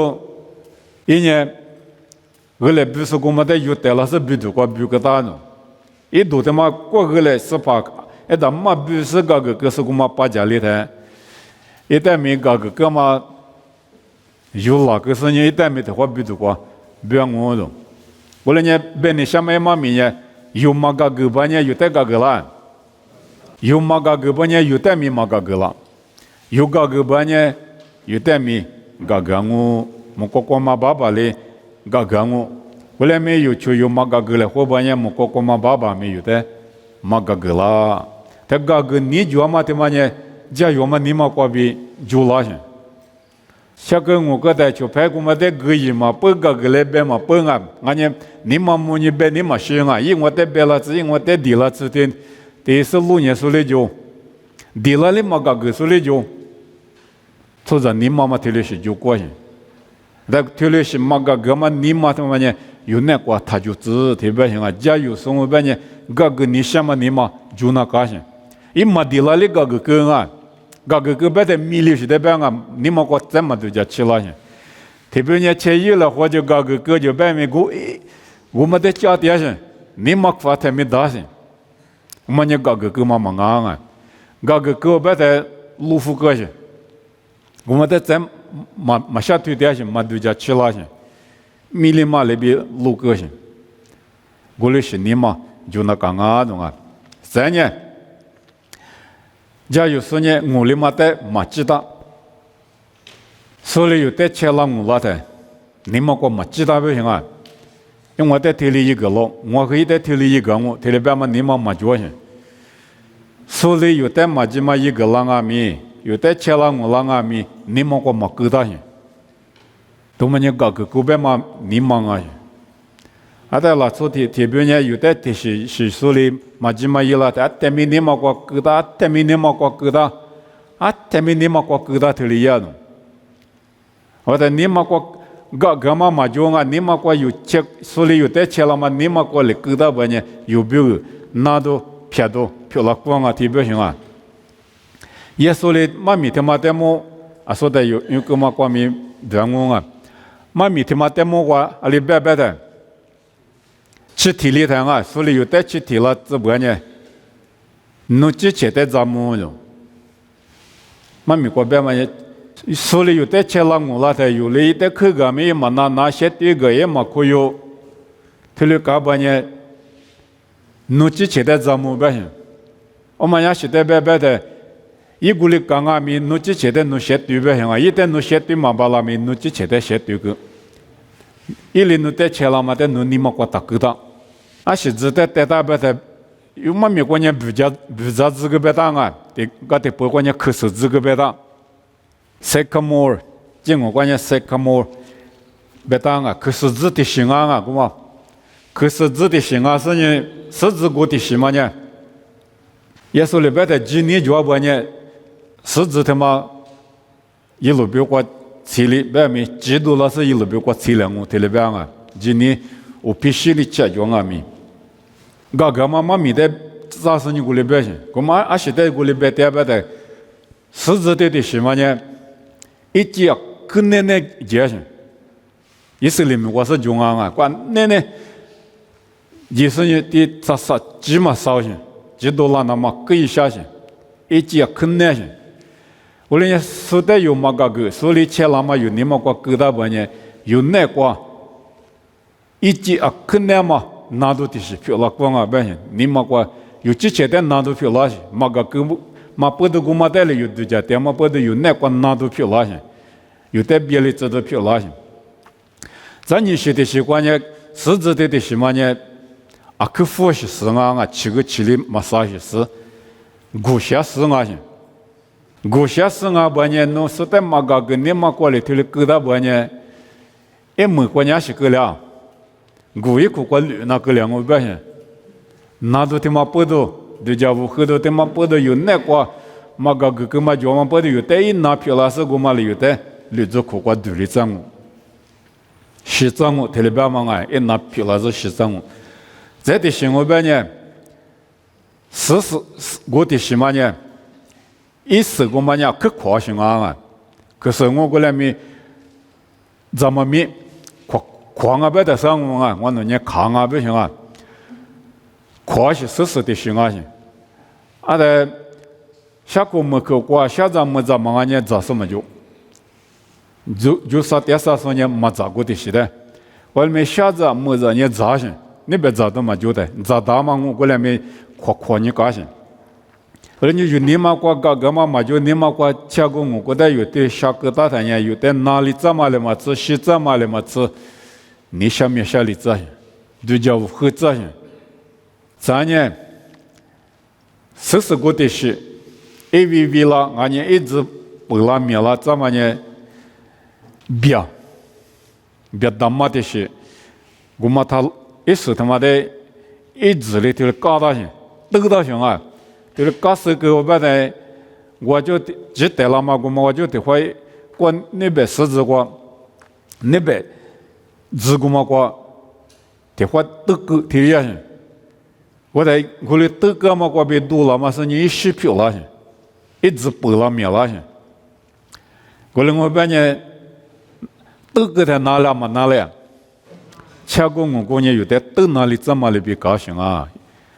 อีเนี่ยกูเลยบิสกูมาได้อยู่แต่ละสิบิดกว่าบิกตาโนอีดูแต่มากูเลยสปากไอ้ดำมาบิสกากก็สกูมาปัจจัยเลยอีแต่มีกากก็มาอยู่หลักก็สิเนี่ยอีแต่มีแต่ว่าบิดกว่าบิงงูโน我来呢，别你什么嘛咪呢？有嘛个个半呢？有得个个啦，有嘛个个半呢？有得咪嘛个个啦，有个个半呢？有得咪个个我，我哥哥嘛爸爸嘞，个个我，我来没有就有嘛个个嘞，后半呢，我哥哥嘛爸爸没有得嘛个个啦，他个个你就嘛的嘛呢？家有嘛你嘛过比就拉些。下个我个在就拍过嘛在个人嘛，不个个来别嘛不啊，俺呢你嘛么你别你嘛行啊，因我在别了子，因我在地了子的，第是路年说的就，地了里嘛个个说的就，从这你妈妈提的是就过去，但提的是嘛个个嘛你嘛他妈呢有那个他就知特别行啊，家有生活边呢个个你什么你嘛就那个行，因嘛地了里个个个啊。个个别的米粒是代表啊，你们国怎么都叫吃了些？特别呢，吃油了或者个就别没我们在家底下，你们发他没打些，我们呢个嘛忙啊，个别的路夫个些，我们在怎嘛下推底下嘛都叫吃了些，米粒嘛那边路个些，我们是你嘛就那个啊种啊，三年。假如说呢，我里嘛在马知道，所以有在吃了我了的，你们个马知道不行啊？因为我在提里一个咯，我可以在提里一个我，提里边嘛你们马做行，所以有在马知嘛一个人啊咪，有在吃了我人啊咪，你们个马够大行，都么呢个边嘛你们啊。啊，在拉出特别呢，有的是说的马吉马伊拉的，但没你嘛过疙瘩，但没你嘛过疙瘩，啊，但没你嘛过疙瘩特里亚弄。或者你嘛过个嘛马中啊，你嘛过有吃，说的有的吃了嘛，你嘛过来疙瘩不呢？有别个，那都撇了光啊，特别行啊。也说的嘛米他妈的么，啊说的有个嘛过米这样啊，嘛米他妈的么过阿里白的。吃体力台啊，所以有的吃体了，这不呢？侬之前在咱们哟，嘛美国边嘛也，所以有的吃了我了台，有的在去个没嘛拿些对个也嘛可有，他们搞半呢，侬之前在咱们边，我们也是得白白的，一股力刚啊咪努之前的努些对白行啊，一旦努些对嘛巴拉咪努之前的些对个，一里努得切了嘛的努你嘛过大个的，啊是只得得大白的，有嘛咪过年不加这个白当啊，的个的不过年可是这个白当 ，sycamore， 今我过年 sycamore 白当啊，可是指的形啊，个嘛，可是指的形啊是呢，是指过的形嘛呢？耶稣里边的几年就把呢，是指他妈一路别过去里边咪，基督老师一路别过去了我这里边啊，几年我必须的解决啊咪，个嘛嘛咪的咋是你过里边去？个嘛阿是在过里边代表的，是指的什么呢？一节可能的节去，以色列咪我是中啊，关那以色列的咋啥几嘛少些。几多了那么可以下去，一节困难些。我连说的有么个，所以切那么有你么个疙瘩不呢？有那个一节困难嘛，难度的是漂亮光啊，不行，你么个有之前的难度漂亮些，么个嘛不得我嘛带来有度假的，嘛不得有那个难度漂亮些，有的别的知道漂亮些。咱你学的习惯呢，实质的什么呢？啊，克服是事啊，七个七里马啥些事，古些事啊些，古些事啊不呢，侬是在马个跟你马过来头里疙瘩不呢？一没过年是个了，古一苦过绿那个两个不行，那都他妈不多，对家务很多他妈不多有那个马个个嘛叫嘛不多有的一拿票拉是个嘛里有的绿做苦过对里账务，是账务，特别嘛哎，一拿票拉是是账务。在的生活边呢，是我的什么呢？一时我们呢可夸张啊！可是我过来咪，怎么咪夸啊不得上我啊！我那年看啊不行啊，夸是事的行啊行。啊的，下个没去过，下咱没怎么呢？咋什么就啥第三十年没咋过的是的，我们下咱没咋呢咋行？你别找到嘛就得，找到嘛我过来没夸你高兴。后来你就你嘛过个嘛就你嘛过结果我觉得有的下个大太阳有的哪里怎么了嘛子西怎么了嘛子，你下面下里这些，对家务喝这些，咱呢，是过的是，AVV 啦，俺呢一直不拉灭了，怎么呢？别他妈的是，我嘛他。一时他妈的，一直里头搞到行，都到行啊，就是搞死个我把的，我就只得了嘛，我就得会管那边狮子过，那边子过嘛过，得会都个提下行，我在我里都个嘛过被堵了嘛，是你一洗票了行，一直不了灭了行，我里我把呢，都个在哪了嘛哪了。结果我过年有的到哪里怎么里边高兴啊？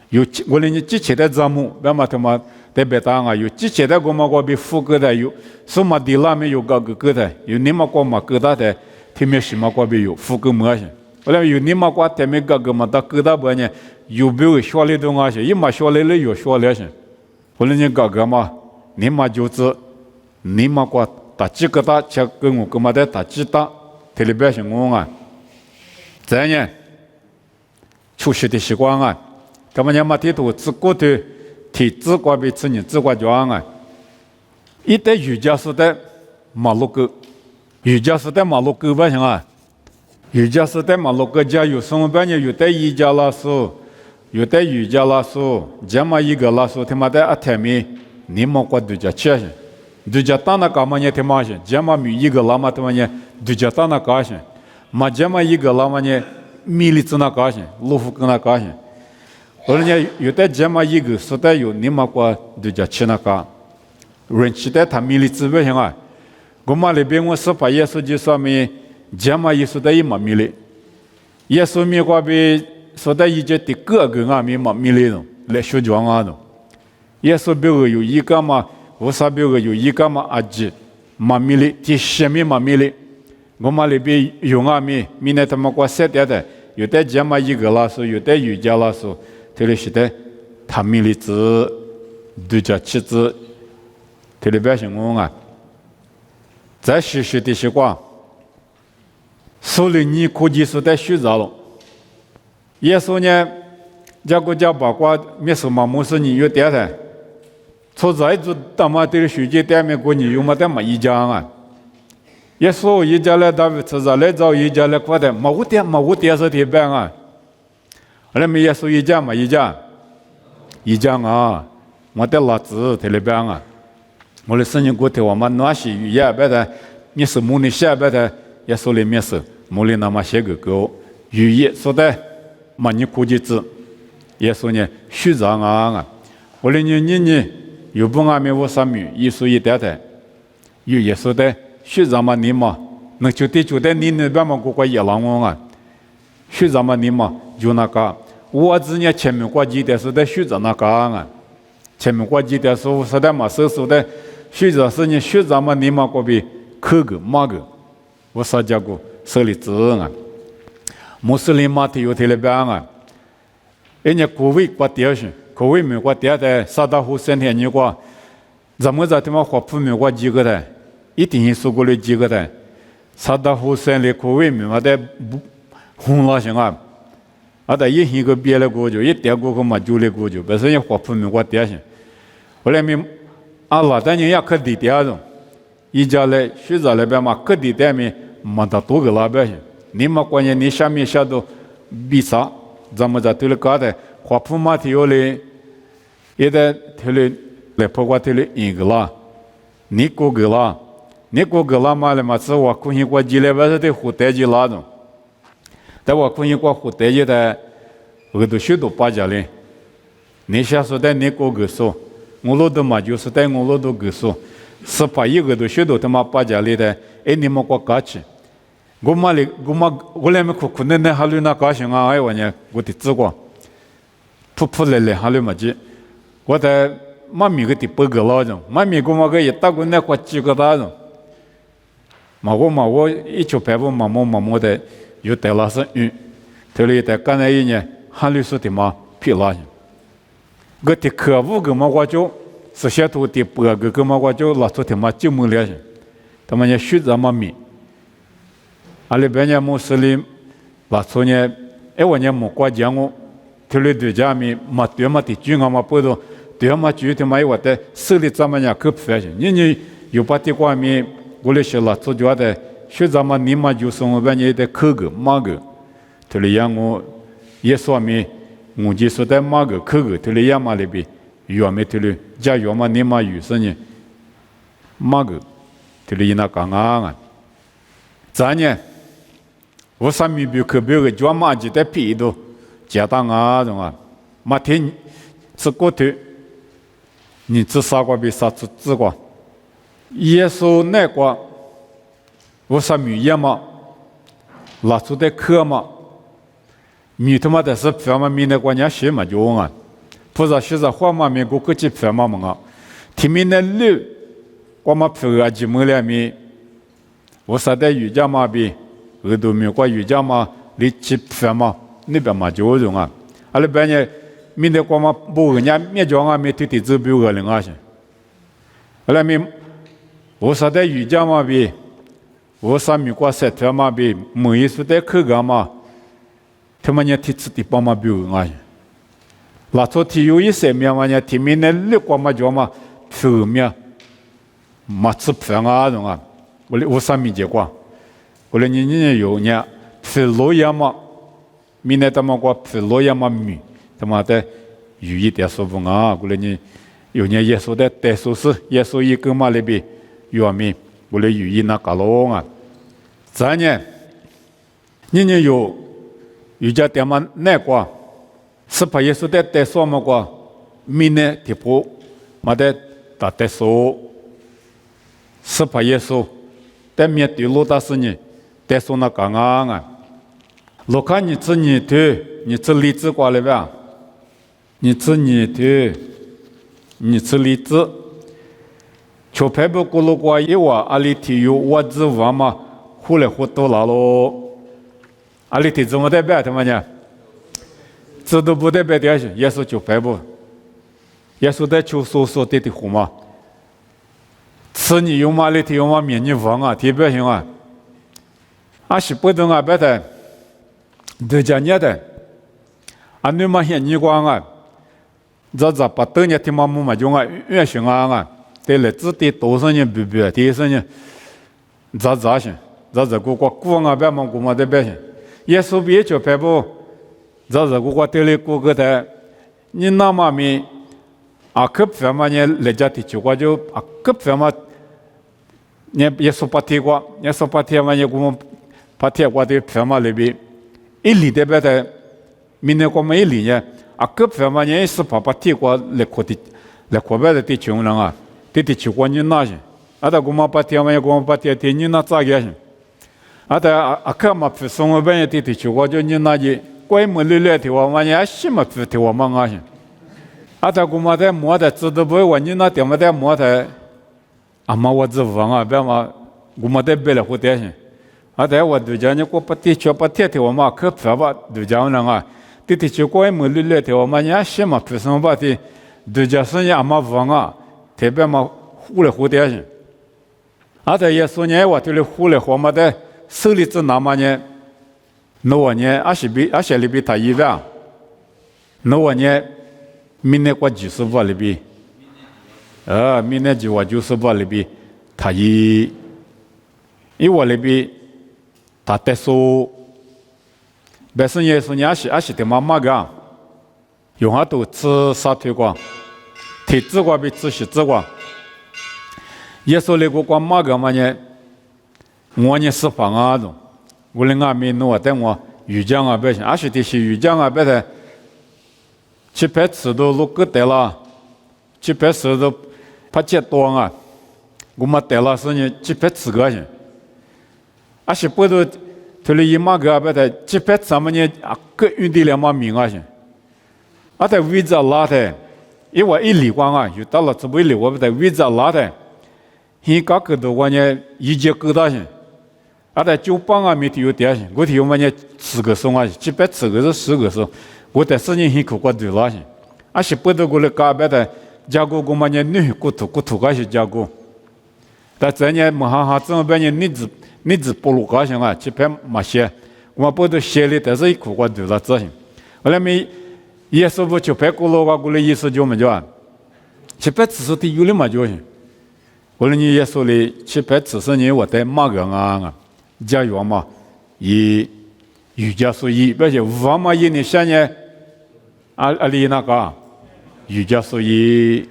有我连你之前的节目，别嘛他妈在别当啊，有之前的我嘛过被副个的有，什么地拉面有个的，有你嘛过嘛个的，天面什么过被有副个么些，后来有你嘛过天面个嘛到个的不呢，有没有学历东啊些，一嘛学历了有学历些，后来你个嘛，你嘛就是你嘛过打几个大，结果我个嘛在打几大，特别是我啊。这样，出席的习惯啊，他们讲嘛，地图自古的体制关闭自己自管讲啊，一代瑜伽时代马路沟，瑜伽时代马路沟不行啊，瑜伽时代马路沟家有什么办呢？有的瑜伽老师，有的瑜伽老师，这么一个老师他妈的阿天米，你莫过度假去些，度假当那干嘛呢？他妈些，这么一个老妈他妈呢，度假当那干些。嘛，这么一个老嘛呢，米里子那高兴，路虎跟那高兴。后来呢，有的这么一个，实在有你嘛过度假去那个，人期待他米里子不行啊。我嘛那边我是把耶稣就说明，这么一说的一嘛米里，耶稣米过比说的一节的个啊米嘛米里头来学讲啊头。耶稣别个有一个嘛，我啥别个有一个嘛阿吉嘛米里，第十米嘛米里。我们那边用啊米呢他们过设定的，有的这么一个老师，有的瑜伽老师，这里是的，他米里子对家妻子这里边形容啊，在实施的习惯，手里你估计是在虚着了。耶稣呢，家国家八卦没什么没事你有点的，从这一组他妈的手机店面过你有么的么一家啊？耶稣一家来大卫吃着来找一家来过的，没无点是的办啊。那么耶稣一家嘛一家啊，我的老子在那边啊，我的生意过头我们暖西语言别的，你是母的下边的耶稣里面是母的那么些个狗语言说的，嘛你估计子，耶稣呢虚张啊，我的你有不俺们我上面耶稣一点的，有耶稣的虚张嘛你嘛，那就得你那边嘛过个野狼啊，虚张嘛你嘛就那个。我之前前面过几天是在学着那个啊，前面过几天是实在嘛是的，学着是你学着嘛你嘛过比口个马个，我啥家个手里指啊，穆斯林嘛提有提了边啊，人家国位过第二些，国位没过第二的，萨达胡三天你过，咱们这他妈花铺没过几个的，一定是过了几个的，萨达胡三的国位没嘛的红了行啊。啊，但一个别的国家，一点国嘛就的国家，本身也花铺没过点些。后来咪啊，老大人也可地点种，一家来学着那边嘛，可地点咪没得多个那边些。你嘛关键你下面下到比啥，咱们这对了搞的花铺嘛提有嘞，也得提了来破过提了一个啦，你过个啦嘛了嘛，是我可以过几来边是得胡带几啦种。但我可以过后代一的，我都许多八家嘞。你下说的你过个数，我老多嘛就是在我老多个数，18一个都许多他妈八家里的，哎你们过搞去，我来没可能那哈里那高兴啊，哎我呢我的指过，扑来哈里嘛去，我在妈咪个第8个老人，妈咪个嘛个一大个那过几个大人，嘛我一球排不嘛么的。有带了是头里在刚才一年韩律师的嘛批了，个的客户个嘛我就是些图的8个嘛我就拿出的嘛就没了，他们也学着嘛米，阿里边呢穆斯林拿出呢，哎我呢没国家我头里对家米嘛对嘛的军啊嘛不多，对嘛就的嘛我的手里咱们呢可不行，你有把的国米我来写了做觉得。学咱们你嘛就是我们也得口个马个，头里让我也说明，我就说的马个口个，头里让嘛里边，原没头里加原嘛你嘛有什呢？马个，头里那讲啊，咱呢，我上面比可别个专马就在皮都加当啊种啊，马天吃过头，你吃啥瓜比啥吃紫瓜，耶稣那瓜。我说米也嘛，拿出的课嘛，米他妈的是偏嘛米那关键学嘛就啊，不是学着话嘛米过去偏嘛啊，提米那路，我嘛偏啊几么了米，我说的瑜伽嘛比，耳朵米过瑜伽嘛，你去偏嘛那边嘛就用啊，阿拉边呢米那过嘛不人家米讲啊米对对指标个人啊些，阿拉米我说的瑜伽嘛比。我上面过三条嘛比每一次在口干嘛，他们也提出的帮忙表啊，那做体有一些面嘛呢，提面那六过嘛叫嘛表面，嘛吃饭啊种啊，我上面结果，我来你有呢，表罗呀嘛，明天他们过表罗呀嘛米，他妈的有一点说不啊，我来你有呢耶稣的带说是耶稣一个嘛里边有米。我来语音那搞了啊，咱呢，你有家店嘛那个，是怕耶稣在带说么个，明年提婆，嘛在打带说，是怕耶稣在面对路大事呢，带说那讲啊，如果你自己对，你自理智过来吧，你自己对，你自理智。就排不过路过一晚，阿里体有我只玩嘛，后来活多了咯。阿里体怎么代表他们呢？这都不代表点些，也是就排不。耶稣在求说的话嘛，吃你有嘛里头有嘛面你房啊，特别行啊，啊是不懂啊别的，都讲你的，啊你嘛现你光啊，这不懂你听嘛木嘛用啊，越行啊，对了，只得多少年不，第一生呢，这行，这古啊别嘛古嘛的别行，耶稣别就别不，这古对了古个的，你那么咪。啊，可不嘛呢？来家提出过就啊，可不嘛？呢，也说不提过，也说不提嘛，也我们不提过的不嘛里边，一里的别的，明年我们一里呢，啊，可不嘛呢？也是不提过来可的，来可别的提出人啊，提出过你那些，啊，但我们不提嘛，也我们不提你那咋个些？啊，但啊，可嘛不送我们也提出过就你那些，怪么里来提我们也什么不提我们啊些？啊，在古嘛在摸的，知道不？我你那点么在摸的，啊嘛我只问啊，别嘛，古嘛在别了胡点些，啊在我对讲你过不提出不提我嘛，可不吧对讲人啊，提出过么里来提我们也什么不送吧的，对讲生意啊嘛问啊，特别嘛胡来胡点些，啊在耶稣呢我对了胡来胡嘛的手里只拿嘛呢，那我呢啊是里比他一样，那我呢。明年过90里边，明年就我90里边，他一我里边，他得说，本身也是也是的妈妈个，用下都吃沙推光，提子光比吃西子光，也说那个光妈个嘛呢，我呢是房啊种，我那俺们弄等我鱼酱啊别行，也是的是鱼酱啊别的。去拍吃都路个得了，去拍吃都怕接多啊，我们得了是呢，去拍吃个去，啊是不都推了一马个别的，去拍什么呢？啊个运的两马名啊去，啊在位置拉的，因为一里光啊，有到了这不一里我不在位置拉的，现搞个多我呢一节够大去，啊在酒吧啊没有点去，我提我们呢10个送啊，去拍吃个是10个送。我在事情很苦过对了些，啊是不得过来搞别的，加过我们呢女骨头个是加过，但这呢么哈这么别呢你只不如个行啊，去拍嘛些，我们不都写的，但是一苦过对了这行，后来没耶稣不就拍过了个过来意思就么叫，去拍只是的有的嘛就行，后来你耶稣里去拍只是呢我在马个啊，加油嘛，瑜伽所以，而且我嘛一年下呢。啊里那个，瑜伽所以，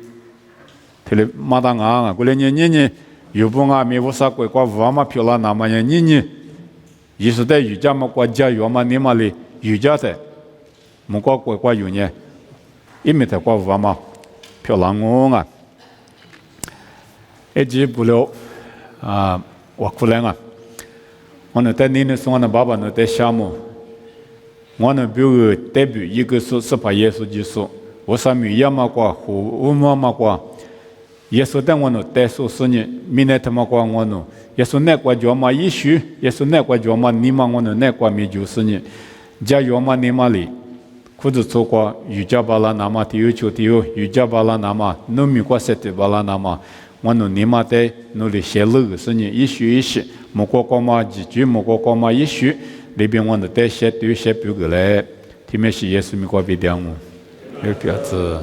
他的马当啊，过来你有不啊？没有啥鬼瓜，我嘛漂亮那么样，你，意思在瑜伽嘛国家有嘛你嘛哩瑜伽的，么个鬼瓜有呢？一没得瓜我嘛漂亮我啊，一直不了啊，我可能啊，我那在你送我那爸爸那在项目。我呢，比如代表一个是把耶稣基督，我上面也嘛过，我嘛过，耶稣等我呢，带说是呢，明天他们过我呢，耶稣那过叫嘛一许，耶稣那过叫嘛你嘛我呢，那过没就是呢，加要嘛你嘛里，或者错过瑜伽巴拉那么提有求提有瑜伽巴拉那么，农民过设的巴拉那么，我呢你嘛在努力写路是呢，一许，莫过嘛几句，莫过嘛一许。里边我的带些对些表个来，里面是也是美国别点我，有标志。